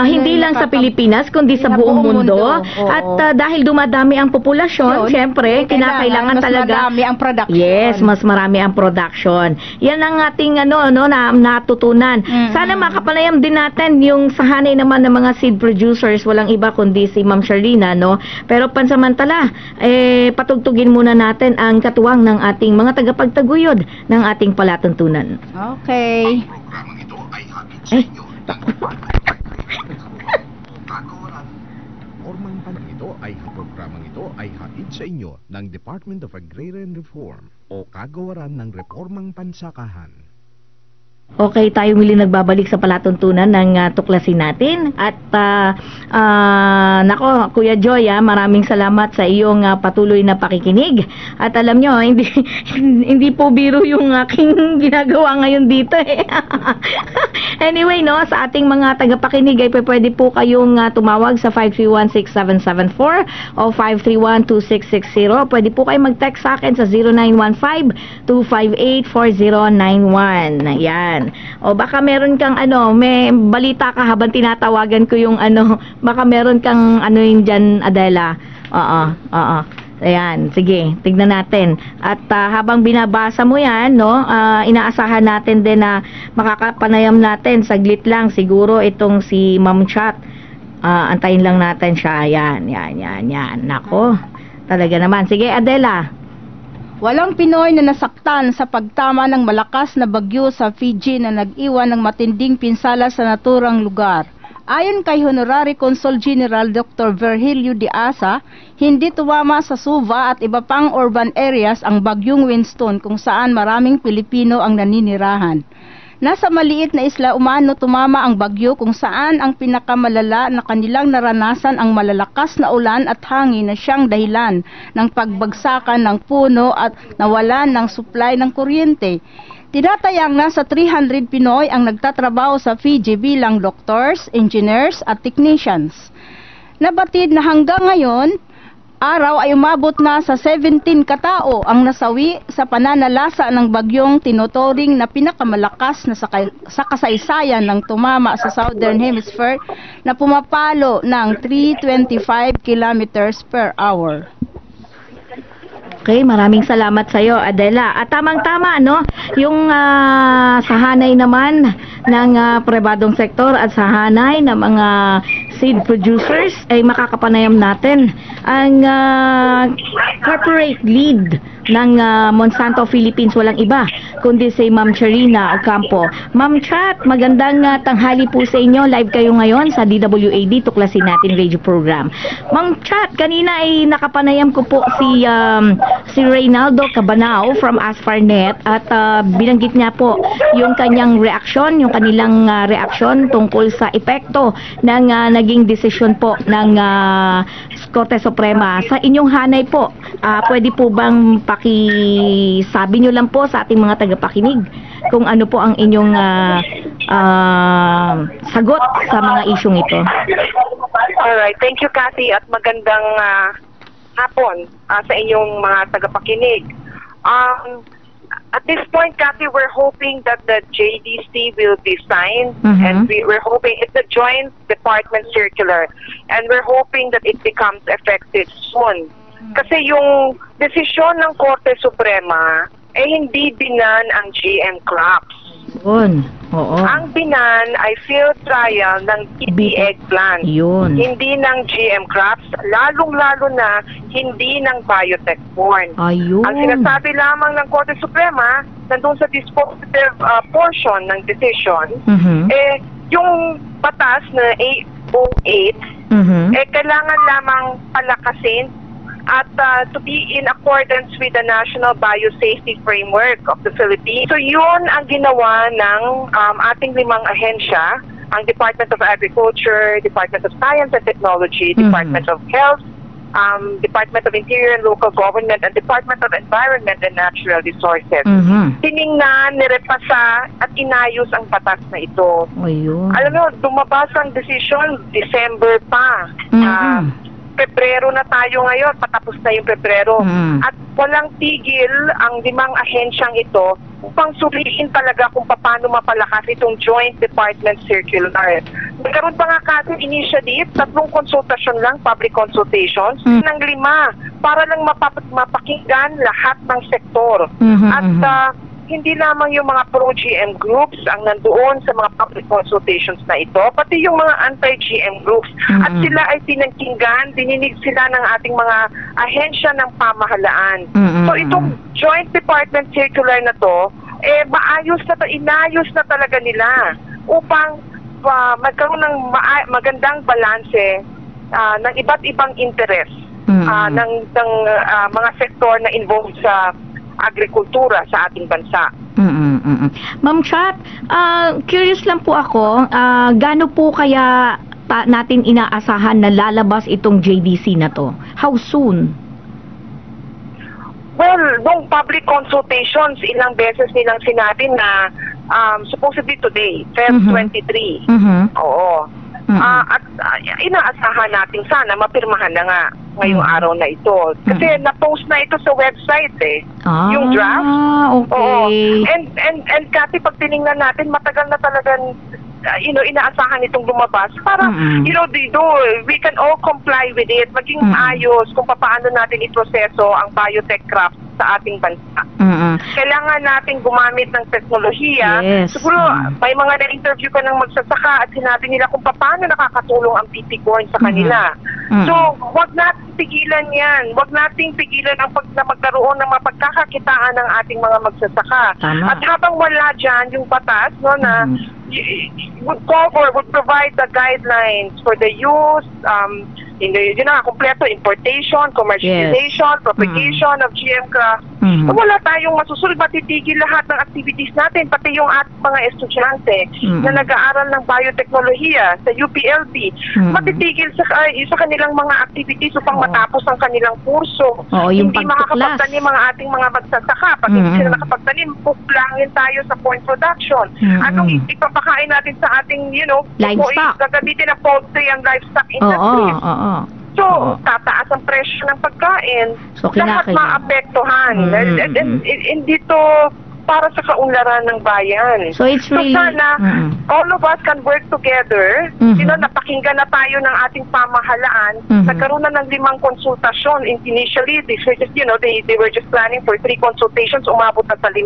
Hindi lang sa Pilipinas, kundi sa buong mundo. At dahil dumadami ang populasyon, syempre, kinakailangan talaga. Mas marami ang production. Yes, mas marami ang production. Yan ang ating natutunan. Sana makapanayam din natin yung sahanay naman ng mga seed producers, walang iba kundi si Ma'am Sharlina, no? Pero pansamantala, patugtugin muna natin ang katuwang ng ating mga tagapagtaguyod ng ating palatuntunan. Okay. Programang ito ay hatid sa inyo ng Department of Agrarian Reform o Kagawaran ng Reformang Pansakahan. Okay, tayo muli nagbabalik sa palatuntunan ng tuklasin natin. At nako, Kuya Joy, maraming salamat sa iyong patuloy na pakikinig. At alam nyo, hindi po biro yung aking ginagawa ngayon dito Anyway, no, sa ating mga tagapakinig ay pwede po kayong tumawag sa 531-6774 o 531-2660. Pwede po kayo mag-text sa akin sa 0915-258-4091. Yan. O baka meron kang may balita ka habang tinatawagan ko yung baka meron kang yung dyan, Adela. Oo. Ayan, sige, tignan natin. At habang binabasa mo yan, no, inaasahan natin din na makakapanayam natin, saglit lang, siguro itong si Ma'am Chat. Antayin lang natin siya. Yan. Nako, talaga naman. Sige, Adela. Walang Pinoy na nasaktan sa pagtama ng malakas na bagyo sa Fiji na nag-iwan ng matinding pinsala sa naturang lugar. Ayon kay Honorary Consul General Dr. Virgilio de Asa, hindi tumama sa Suva at iba pang urban areas ang bagyong Winston kung saan maraming Pilipino ang naninirahan. Nasa maliit na isla umano tumama ang bagyo kung saan ang pinakamalala na kanilang naranasan ang malalakas na ulan at hangin na siyang dahilan ng pagbagsakan ng puno at nawalan ng supply ng kuryente. Tinatayang nasa 300 Pinoy ang nagtatrabaho sa Fiji bilang doctors, engineers at technicians. Nabatid na hanggang ngayon araw ay umabot na sa 17 katao ang nasawi sa pananalasa ng bagyong tinuturing na pinakamalakas na sa kasaysayan ng tumama sa Southern Hemisphere na pumapalo ng 325 kilometers per hour. Okay, maraming salamat sa iyo, Adela. At tamang-tama, no? Yung sahanay naman ng pribadong sektor at sahanay ng mga seed producers ay makakapanayam natin ang corporate lead ng Monsanto Philippines, walang iba kundi si Ma'am Charina Ocampo. Ma'am Chat, magandang tanghali po sa inyo. Live kayo ngayon sa DWAD, Tuklasin Natin Radio Program. Ma'am Chat, kanina ay nakapanayam ko po si Reynaldo Cabanao from Asfarnet at binanggit niya po yung kanyang reaksyon, yung kanilang reaksyon tungkol sa epekto ng naging desisyon po ng Korte Suprema. Sa inyong hanay po, pwede po bang pakisabi nyo lang po sa ating mga tagapakinig kung ano po ang inyong sagot sa mga isyong ito? Alright, thank you Cathy at magandang hapon sa inyong mga tagapakinig. At this point, Cathy, we're hoping that the JDC will be signed, and we're hoping it's a joint department circular, and we're hoping that it becomes effective soon. Kasi yung desisyon ng Korte Suprema ay hindi binan ang GM crops. Yun. Oo. Ang binan ay field trial ng TB eggplant. Yun. Hindi ng GM crops, lalong-lalo na hindi ng biotech corn. Ayun. Ang sinasabi lamang ng Korte Suprema, nandun sa dispositive portion ng decision, yung batas na 808, kailangan lamang palakasin at to be in accordance with the National Biosafety Framework of the Philippines. So yun ang ginawa ng ating 5 ahensya, ang Department of Agriculture, Department of Science and Technology, Department of Health, Department of Interior and Local Government, and Department of Environment and Natural Resources. Tiningnan, nirepasa at inayos ang batas na ito. Ayun. Alam mo, lumabas ang desisyon December pa. Pebrero na tayo ngayon, patapos na yung Pebrero. At walang tigil ang 5 ahensyang ito upang suriin talaga kung paano mapalakas itong Joint Department Circular. Nagkaroon pa nga kasi initiative, 3 konsultasyon lang, public consultations, ng 5 para lang mapakinggan lahat ng sektor. At hindi lamang yung mga pro-GM groups ang nandoon sa mga public consultations na ito, pati yung mga anti-GM groups. At sila ay tinakinggan, dininig sila ng ating mga ahensya ng pamahalaan. So itong Joint Department Circular na to, maayos na to, inayos na talaga nila upang magkaroon ng magandang balanse ng iba't ibang interest ng mga sektor na involved sa agrikultura sa ating bansa. Ma'am Chat, curious lang po ako, gaano po kaya natin inaasahan na lalabas itong JDC na to? How soon? Well, nung public consultations, ilang beses nilang sinabi na supposedly today, Feb 23. Oo. At inaasahan natin sana mapirmahan na nga ngayong araw na ito. Kasi na-post na ito sa website yung draft. Okay. Oo. And kasi pag tiningnan natin, matagal na talagang inaasahan itong lumabas para, we can all comply with it, maging maayos kung paano natin iproseso ang biotech crops sa ating bansa. Kailangan natin gumamit ng teknolohiya. Siguro, may mga na-interview ka ng magsasaka at sinabi nila kung paano nakakatulong ang PP corn sa kanila. So, wag natin pigilan yan. Wag nating pigilan ang magkaroon ng mapagkakakitaan ng ating mga magsasaka. At habang wala dyan yung batas, na would provide the guidelines for the use, kompleto importation, commercialization, propagation of GM crops. Wala tayong masusunod, matitigil lahat ng activities natin, pati yung ating mga estudyante na nag-aaral ng biotechnolohiya sa UPLB, matitigil sa kanilang mga activities upang matapos ang kanilang kurso. Hindi makakapagtanim mga ating mga magsasaka. Pag hindi sila nakapagtanim, puplangin tayo sa corn production. Anong ipapakain natin sa ating, livestock? Gagamitin na poultry and livestock industry. So, tataas ang presyo ng pagkain. So, lahat maapektuhan. Hindi to para sa kaunlaran ng bayan. So, it's really... So, sana, all of us can work together. Napakinggan na tayo ng ating pamahalaan. Nagkaroon na ng 5 konsultasyon. Initially, they were just planning for 3 consultations. Umabot na sa 5.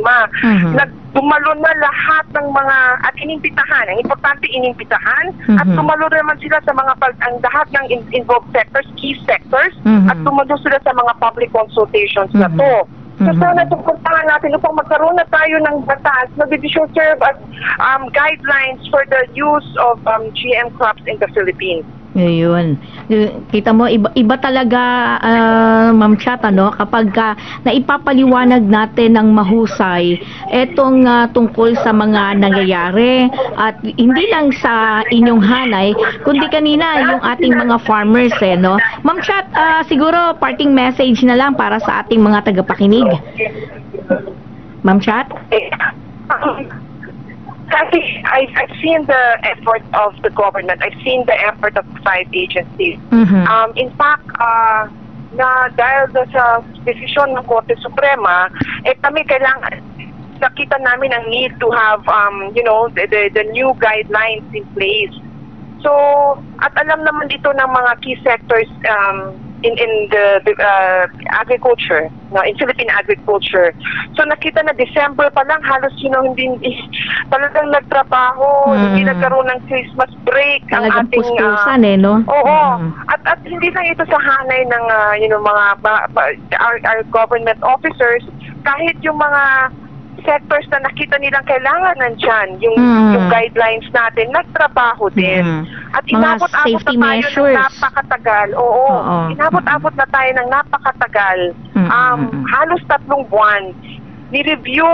Dumalo na lahat ng mga, at inimbitahan. Ang importante, inimbitahan. At dumalo naman sila sa mga, ang lahat ng involved sectors, key sectors. At dumalo sila sa mga public consultations na to. So sana tupuntahan natin upang magkaroon na tayo ng batas na should serve as guidelines for the use of GM crops in the Philippines. Yun. Kita mo, iba talaga, Ma'am Chat, kapag naipapaliwanag natin ng mahusay etong tungkol sa mga nangyayari at hindi lang sa inyong hanay, kundi kanina yung ating mga farmers, no? Ma'am Chat, siguro parting message na lang para sa ating mga tagapakinig. Ma'am Chat? Kasi I've seen the effort of the government. I've seen the effort of 5 agencies. In fact, na dahil sa desisyon ng Korte Suprema, kami kailangan, nakita namin ang need to have, the new guidelines in place. So, at alam naman dito ng mga key sectors in the agriculture, in Philippine agriculture. So nakita na December pa lang halos hindi talagang nagtrabaho, hindi nagkaroon ng Christmas break ang talagang ating puspusan no? Oo. At hindi lang ito sa hanay ng our government officers, kahit yung mga sectors na nakita nilang kailangan nandyan, yung guidelines natin, nagtrabaho din. At inabot-abot na tayo ng napakatagal. Inabot-abot na tayo ng napakatagal. Halos 3 buwan. Ni-review,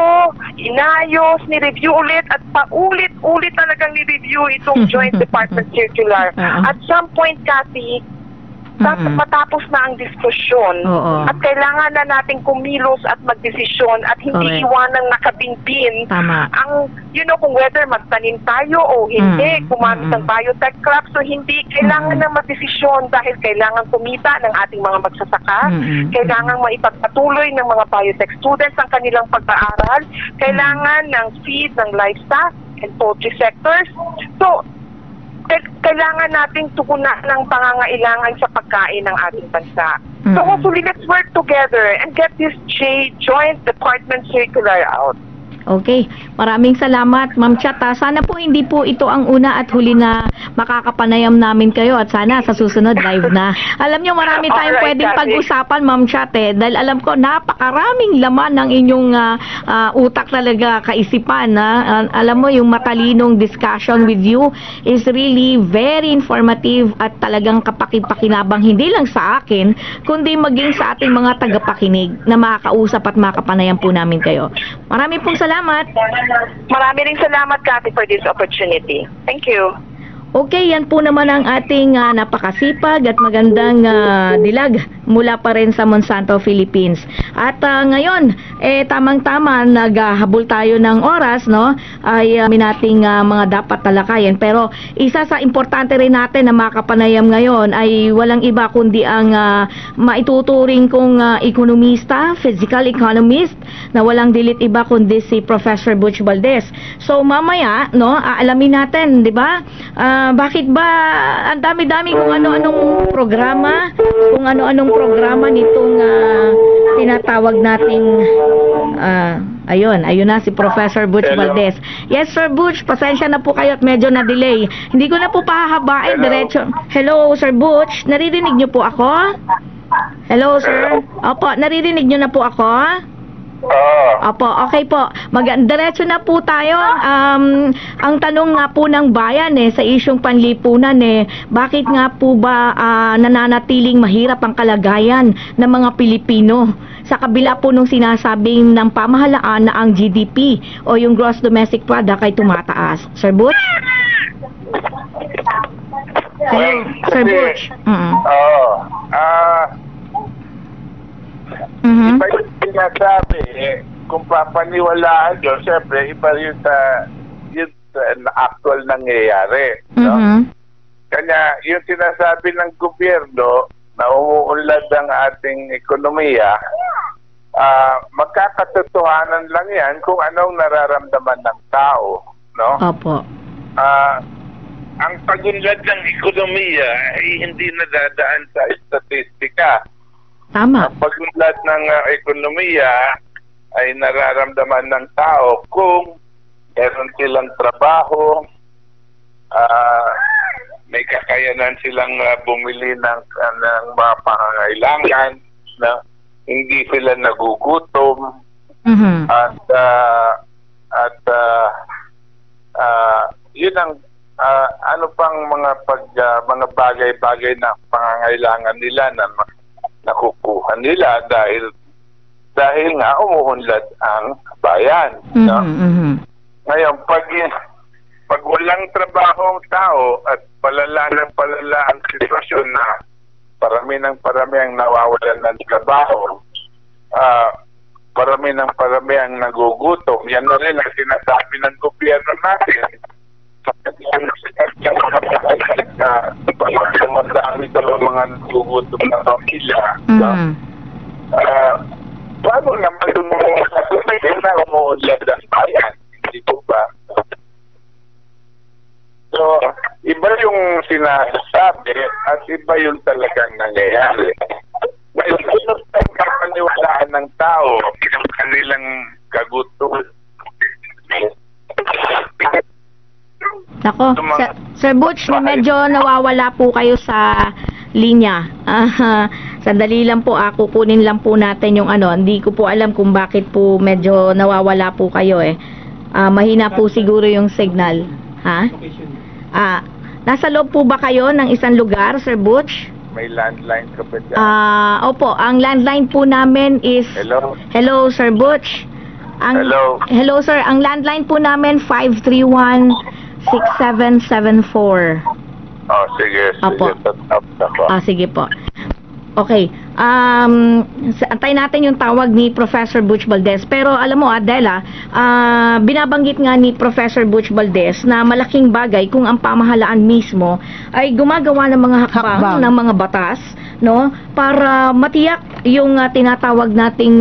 inayos, ni-review ulit, at paulit-ulit talagang ni-review itong Joint Department Circular. At some point, Cathy, matapos na ang diskusyon at kailangan na nating kumilos at magdesisyon at hindi iwanang nakabinbin ang, kung whether magtanim tayo o hindi, gumamit ng biotech crops o hindi, kailangan na magdesisyon dahil kailangan kumita ng ating mga magsasaka, kailangan maipagpatuloy ng mga biotech students ang kanilang pag-aaral, kailangan ng feed, ng livestock and poultry sectors. So, kailangan nating tugunan ng pangangailangan sa pagkain ng ating bansa. So hopefully, let's work together and get this Joint Department Circular out. Okay. Maraming salamat, Ma'am Chat. Sana po hindi po ito ang una at huli na makakapanayam namin kayo at sana sa susunod live na. Alam niyo, marami tayong pwedeng pag-usapan, Ma'am Chat, dahil alam ko napakaraming laman ng inyong utak talaga, kaisipan. Alam mo, yung matalinong discussion with you is really very informative at talagang kapakipakinabang hindi lang sa akin, kundi maging sa ating mga tagapakinig na makakausap at makapanayam po namin kayo. Marami pong salamat. Marami ring salamat, Cathy, for this opportunity. Thank you. Okay, yan po naman ang ating napakasipag at magandang dilag mula pa rin sa Monsanto, Philippines. At ngayon, tamang-tama, naghabol tayo ng oras, no? Ay nating mga dapat talakayin. Pero isa sa importante rin natin na makapanayam ngayon ay walang iba kundi ang maituturing kong ekonomista, physical economist, na walang dilit iba kundi si Professor Butch Valdez. So mamaya, no, aalamin natin, di ba? Bakit ba ang dami-dami kung ano-anong programa, nitong tinatawag nating ayun na si Professor Butch Valdez. Yes, Sir Butch, pasensya na po kayo at medyo na-delay. Hindi ko na po pahahabain, diretso. Hello, Sir Butch, naririnig niyo po ako? Hello, sir. Opo, naririnig niyo na po ako? Opo, okay po. Diretso na po tayo. Ang tanong nga po ng bayan sa isyong panlipunan bakit nga po ba nananatiling mahirap ang kalagayan ng mga Pilipino sa kabila po nung sinasabing ng pamahalaan na ang GDP o yung gross domestic product ay tumataas? Sir Butch? Hello, Sir Butch. Iba yung sinasabi, kung papaniwalaan nyo, siyempre, iba yung actual nangyayari. No? Kanya, yung sinasabi ng gobyerno, na umuunlad ang ating ekonomiya, magkakatotohanan lang yan kung anong nararamdaman ng tao, no? Opo. Ang pagunlad ng ekonomiya ay hindi nadadaan sa statistika. Tama. Ang pagunlad ng ekonomiya ay nararamdaman ng tao kung meron silang trabaho, may kakayanan silang bumili ng mga pangangailangan, na hindi sila nagugutom, at yun ang ano pang mga bagay-bagay na pangangailangan nila na nakukuha nila dahil nga umuunlad ang bayan. No? Ngayon, pag walang trabaho ang tao at palala ang sitwasyon na parami ang nawawalan ng trabaho, parami ang nagugutom, yan na rin ang sinasabi ng gobyerno natin. Madami talagang mga nagugutom na pamilya. Paano naman na umuunlad ang bayan? Hindi po ba? So, iba yung sinasabi at iba yung talagang nangyayari. Ngayon, ano ang kapaniwalaan ng tao ng kanilang kagutom? Nako, Sir Butch, medyo nawawala po kayo sa linya. Sandali lang po, kukunin lang po natin yung ano. Hindi ko po alam kung bakit po medyo nawawala po kayo eh. Mahina po siguro yung signal. Ha? Nasa loob po ba kayo ng isang lugar, Sir Butch? May landline ka ba dyan? Opo, ang landline po namin is... Hello? Hello, Sir Butch. Hello? Hello, sir. Ang landline po namin, 531-6774. Sige. Opo. Tatap ako. Sige po. Okay. Antayin natin yung tawag ni Professor Butch Valdez. Pero alam mo, Adela, binabanggit nga ni Professor Butch Valdez na malaking bagay kung ang pamahalaan mismo ay gumagawa ng mga hakbang ng mga batas, no, para matiyak yung tinatawag nating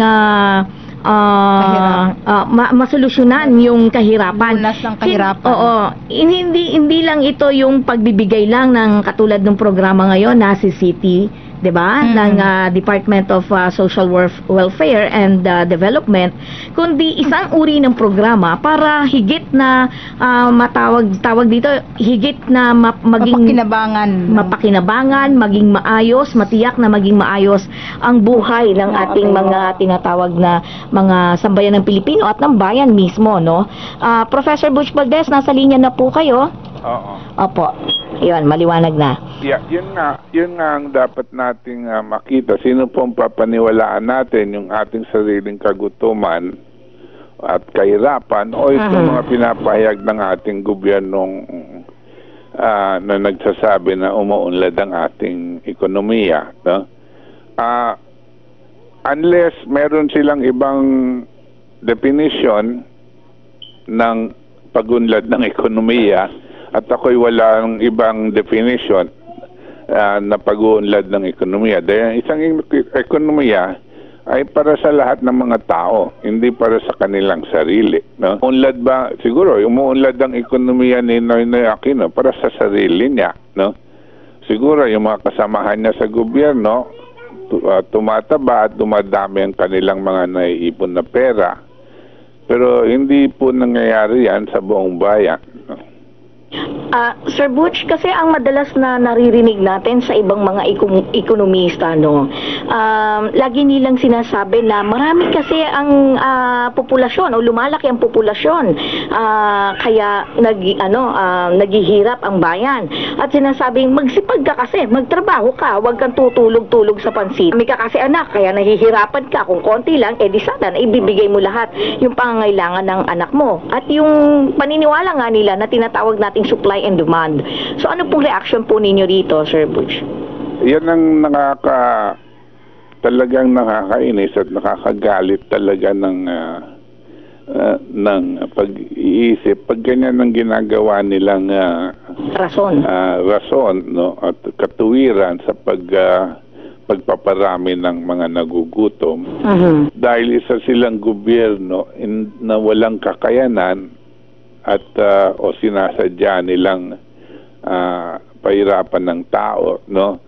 masolusyonan yung kahirapan. Lunas ng kahirapan. Oo. Hindi lang ito yung pagbibigay lang ng katulad ng programa ngayon na si City, 'di ba? Ng Department of Social Welfare and Development, kundi isang uri ng programa para higit na tawag dito, higit na maging mapakinabangan, maging maayos, matiyak na maging maayos ang buhay ng ating mga tinatawag na mga sambayan ng Pilipino at ng bayan mismo, no? Professor Butch Valdez, nasa linya na po kayo? Oo. Opo. Yun, maliwanag na. Yeah, yun nga ang dapat nating makita. Sino pong papaniwalaan natin, yung ating sariling kagutuman at kahirapan o itong mga pinapahayag ng ating gobyernong na nagsasabi na umuunlad ang ating ekonomiya, no? Unless meron silang ibang definition ng pagunlad ng ekonomiya, at ako'y walang ibang definition na pag-uunlad ng ekonomiya. Dahil isang ekonomiya ay para sa lahat ng mga tao, hindi para sa kanilang sarili. No? Unlad ba? Siguro, umuunlad ang ekonomiya ni Noynoy Aquino para sa sarili niya. No? Siguro, yung mga kasamahan niya sa gobyerno, tumataba at dumadami ang kanilang mga naiipon na pera. Pero hindi po nangyayari yan sa buong bayan. No? Sir Butch, kasi ang madalas na naririnig natin sa ibang mga ekonomista, no, lagi nilang sinasabi na marami kasi ang populasyon o lumalaki ang populasyon, kaya naghihirap ang bayan. At sinasabing magsipag ka kasi, magtrabaho ka, huwag kang tutulog-tulog sa pansit. May ka kasi anak, kaya nahihirapan ka. Kung konti lang, di sana na ibibigay mo lahat yung pangangailangan ng anak mo. At yung paniniwala nga nila na tinatawag nating supply and demand. So ano pong reaction po ninyo rito, Sir Butch? Yan ang talagang nakakainis at nakakagalit talaga ng pag-iisip. Pag ganyan ang ginagawa nilang rason, no, at katuwiran sa pagpaparami ng mga nagugutom dahil isa silang gobyerno na walang kakayanan at o sinasadya nilang pahirapan ng tao, no,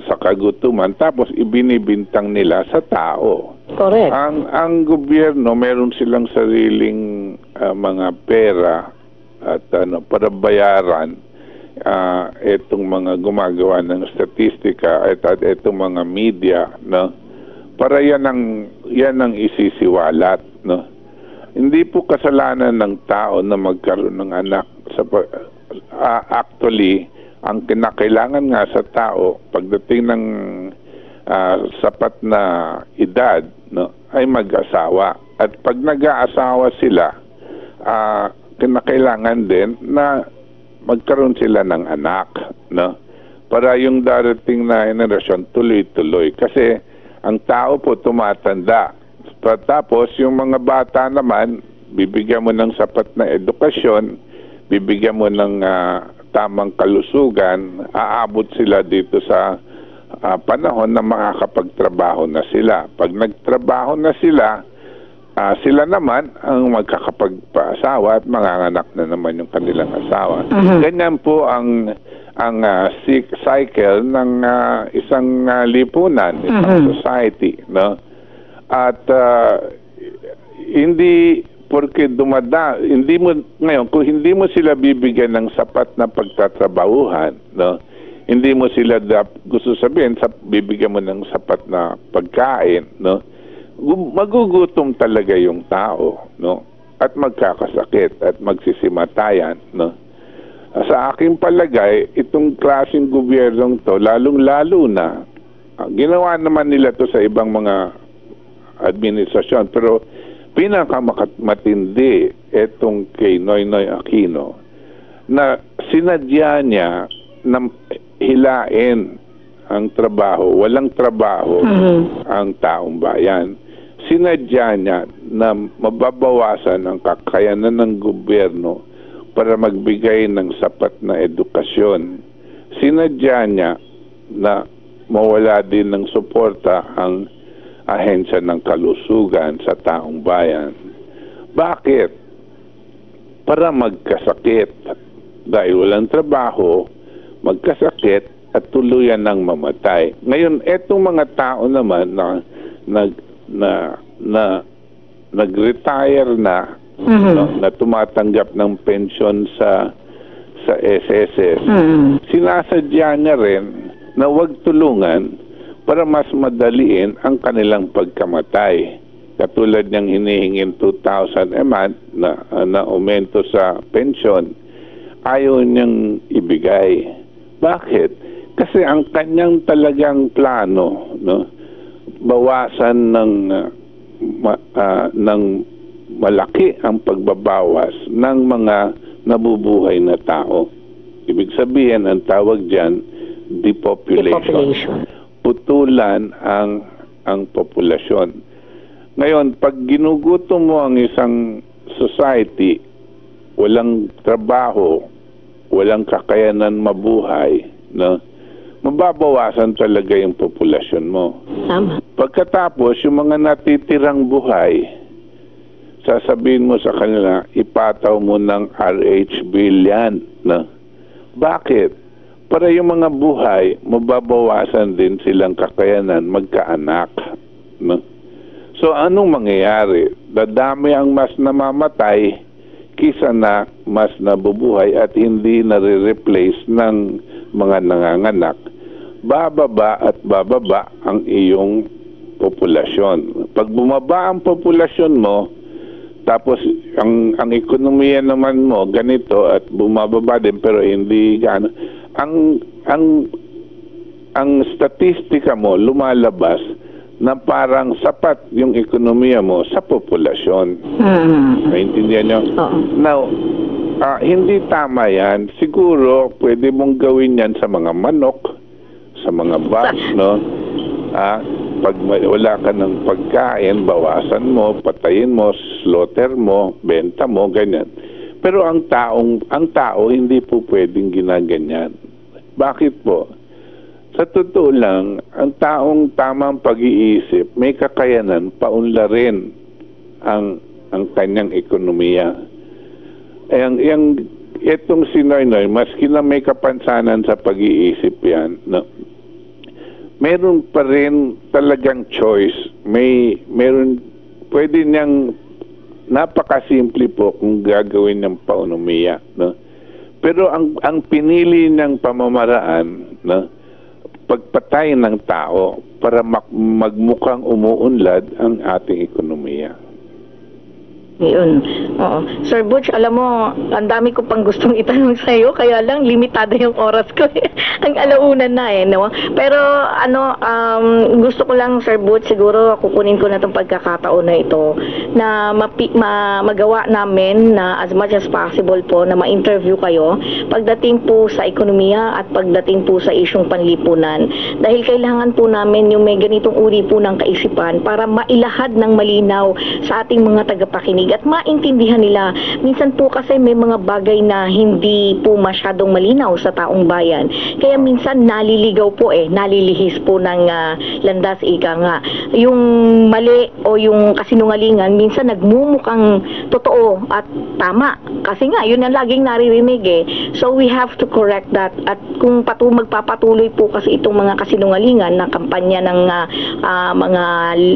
sa kagutuman, tapos ibinibintang nila sa tao. Correct. Ang gobyerno, meron silang sariling mga pera at para bayaran itong mga gumagawa ng statistika at itong mga media, no, para yan ang isisiwalat, no. Hindi po kasalanan ng tao na magkaroon ng anak. Actually, ang kinakailangan nga sa tao pagdating ng sapat na edad, no, ay mag-asawa. At pag nag-aasawa sila, kinakailangan din na magkaroon sila ng anak, no, para yung darating na henerasyon tuloy-tuloy. Kasi ang tao po tumatanda. Tapos yung mga bata naman, bibigyan mo ng sapat na edukasyon, bibigyan mo ng tamang kalusugan, aabot sila dito sa panahon na makakapagtrabaho na sila. Pag nagtrabaho na sila, sila naman ang magkakapagpaasawa at manganganak na naman yung kanilang asawa. Ganyan po ang cycle ng isang lipunan, isang society, no? At hindi porque hindi mo ngayon, kung hindi mo sila bibigyan ng sapat na pagtatrabahuhan, no, hindi mo sila gusto sabihin bibigyan mo ng sapat na pagkain, no, magugutom talaga yung tao, no, at magkakasakit at magsisimatayan, no. Sa aking palagay, itong klaseng gobyernong to, lalong-lalo na ginawa naman nila to sa ibang mga administrasyon, pero pinakamatindi etong kay Noynoy Aquino na sinadya niya na hilain ang trabaho, walang trabaho ang taong bayan. Sinadya niya na mababawasan ang kakayanan ng gobyerno para magbigay ng sapat na edukasyon. Sinadya niya na mawala din ng suporta ang ahensya ng kalusugan sa taong bayan. Bakit? Para magkasakit. Dahil walang trabaho, magkasakit at tuluyan ng mamatay. Ngayon, etong mga tao naman na nag-retire na, no, na tumatanggap ng pensyon sa SSS, sinasadya niya rin na huwag tulungan para mas madaliin ang kanilang pagkamatay. Katulad niyang hinihingin 2,000 a month na aumento sa pensyon, ayaw niyang ibigay. Bakit? Kasi ang kanyang talagang plano, no, bawasan ng malaki ang pagbabawas ng mga nabubuhay na tao. Ibig sabihin, ang tawag diyan, depopulation. Putulan ang populasyon. Ngayon, pag ginugutom mo ang isang society, walang trabaho, walang kakayanan mabuhay, no, mababawasan talaga yung populasyon mo. Tama. Pagkatapos, yung mga natitirang buhay, sasabihin mo sa kanila, ipataw mo ng RH bill yan, no? Bakit? Para yung mga buhay, mababawasan din silang kakayanan magkaanak, no? So, anong mangyayari? Dadami ang mas namamatay kisa na mas nabubuhay at hindi nare-replace ng mga nanganganak. Bababa at bababa ang iyong populasyon. Pag bumaba ang populasyon mo, tapos ang ekonomiya naman mo ganito at bumababa din pero hindi gaano, ang statistika mo lumalabas na parang sapat yung ekonomiya mo sa populasyon. Naintindihan niyo? Now, hindi tama yan. Siguro, pwede mong gawin yan sa mga manok, sa mga bak, no? Pag wala ka ng pagkain, bawasan mo, patayin mo, slaughter mo, benta mo, ganyan. Pero ang tao hindi po pwedeng ginaganyan. Bakit po? sa totoo lang, ang taong tamang pag-iisip, may kakayanan paunlarin ang kanyang ekonomiya. Itong si Noynoy, maski na may kapansanan sa pag-iisip yan, no, meron pa rin talagang choice. Meron, pwede niyang, napakasimple po kung gagawin niyang paunomiya. No? Pero ang pinili niyang pamamaraan, no, pagpatay ng tao para magmukhang umuunlad ang ating ekonomiya. Yun. Oo. Sir Butch, alam mo, ang dami ko pang gustong itanong sa iyo, kaya lang limitado yung oras ko. Ang alauna na no? Pero gusto ko lang, Sir Butch, siguro kukunin ko na itong pagkakataon na ito na magawa namin na as much as possible po na ma-interview kayo pagdating po sa ekonomiya at pagdating po sa isyong panlipunan. Dahil kailangan po namin yung may ganitong uri po ng kaisipan para mailahad ng malinaw sa ating mga tagapakinig at maintindihan nila. Minsan po kasi may mga bagay na hindi po masyadong malinaw sa taong bayan. Kaya minsan naliligaw po nalilihis po ng landas, ika nga. Yung mali o yung kasinungalingan, minsan nagmumukhang totoo at tama. Kasi nga, yun ang laging naririnig So we have to correct that. At kung magpapatuloy po kasi itong mga kasinungalingan na kampanya ng mga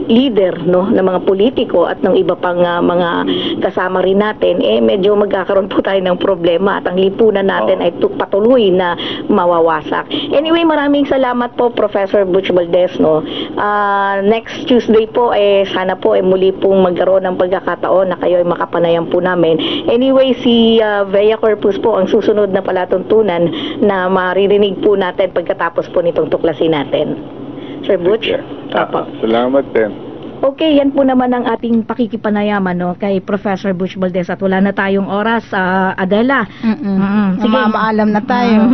leader, no, ng mga politiko at ng iba pang mga kasama rin natin, medyo magkakaroon po tayo ng problema at ang lipunan natin ay patuloy na mawawasak. Anyway, maraming salamat po, Professor Butch Valdez, no. Next Tuesday po, sana po muli pong magkaroon ng pagkakataon na kayo ay makapanayan po namin. Anyway, si Vea Corpus po ang susunod na palatuntunan na maririnig po natin pagkatapos po nitong tuklasin natin. Sir Butch? Salamat din. Okay, yan po naman ang ating pakikipanayaman, no, kay Professor Butch Valdez at wala na tayong oras, Adela. Sige, maalam na tayo.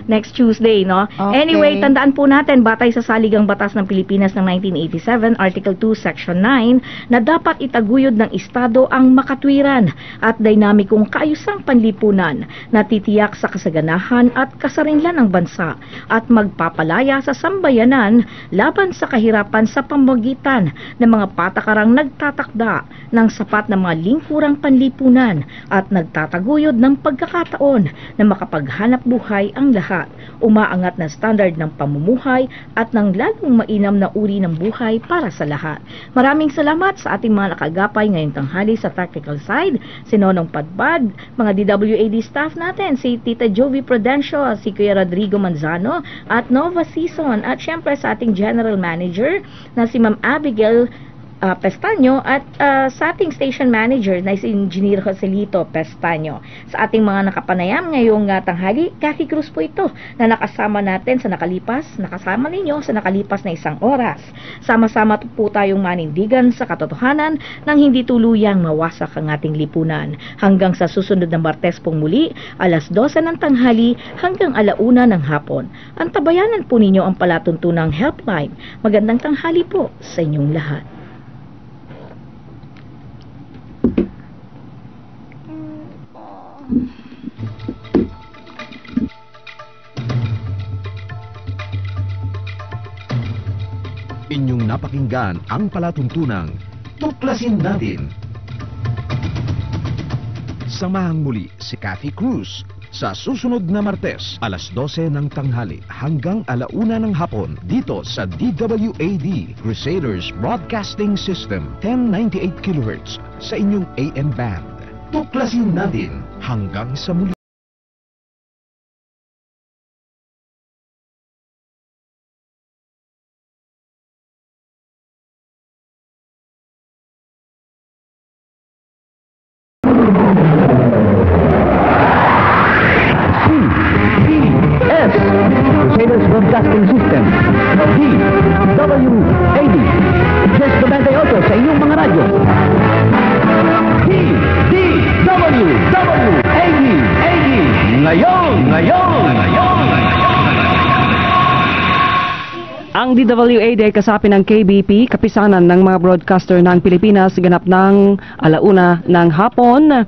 Next Tuesday, no? Okay. Anyway, tandaan po natin, batay sa Saligang Batas ng Pilipinas ng 1987, Article 2, Section 9, na dapat itaguyod ng Estado ang makatwiran at dinamikong kaayusang panlipunan na titiyak sa kasaganahan at kasarinlan ng bansa at magpapalaya sa sambayanan laban sa kahirapan sa pamamagitan ng mga patakarang nagtatakda ng sapat na mga lingkurang panlipunan at nagtataguyod ng pagkakataon na makapaghanap buhay ang lahat, umaangat na standard ng pamumuhay at ng lalong mainam na uri ng buhay para sa lahat. Maraming salamat sa ating mga nakagapay ngayong tanghali sa technical side, si Nonong Padbad, mga DWAD staff natin, si Tita Jovi Prudencio, si Kuya Rodrigo Manzano at Nova Season, at syempre sa ating General Manager na si Ma'am Abigail Pestaño at sa ating station manager na si Engineer Joselito Pestaño. Sa ating mga nakapanayam ngayong tanghali, Cathy Cruz po ito na nakasama natin sa nakasama ninyo sa nakalipas na isang oras. Sama-sama po tayong manindigan sa katotohanan nang hindi tuluyang mawasak ang ating lipunan. Hanggang sa susunod na Martes pong muli, alas 12 ng tanghali hanggang 1:00 ng hapon. Antabayanan po ninyo ang palatuntunang helpline. Magandang tanghali po sa inyong lahat. Inyong napakinggan ang palatuntunang Tuklasin Natin. Samahang muli si Cathy Cruz sa susunod na Martes, alas 12 ng tanghali hanggang 1:00 ng hapon dito sa DWAD Crusaders Broadcasting System 1098 kHz sa inyong AM band. Tuklasin Natin hanggang sa muli. Crusaders Broadcasting System, DWAD, Just 98 sa inyong mga radyo. DWAD, ngayon. Ang DWAD ay kasapi ng KBP, kapisanan ng mga broadcaster ng Pilipinas, ganap ng 1:00 ng hapon.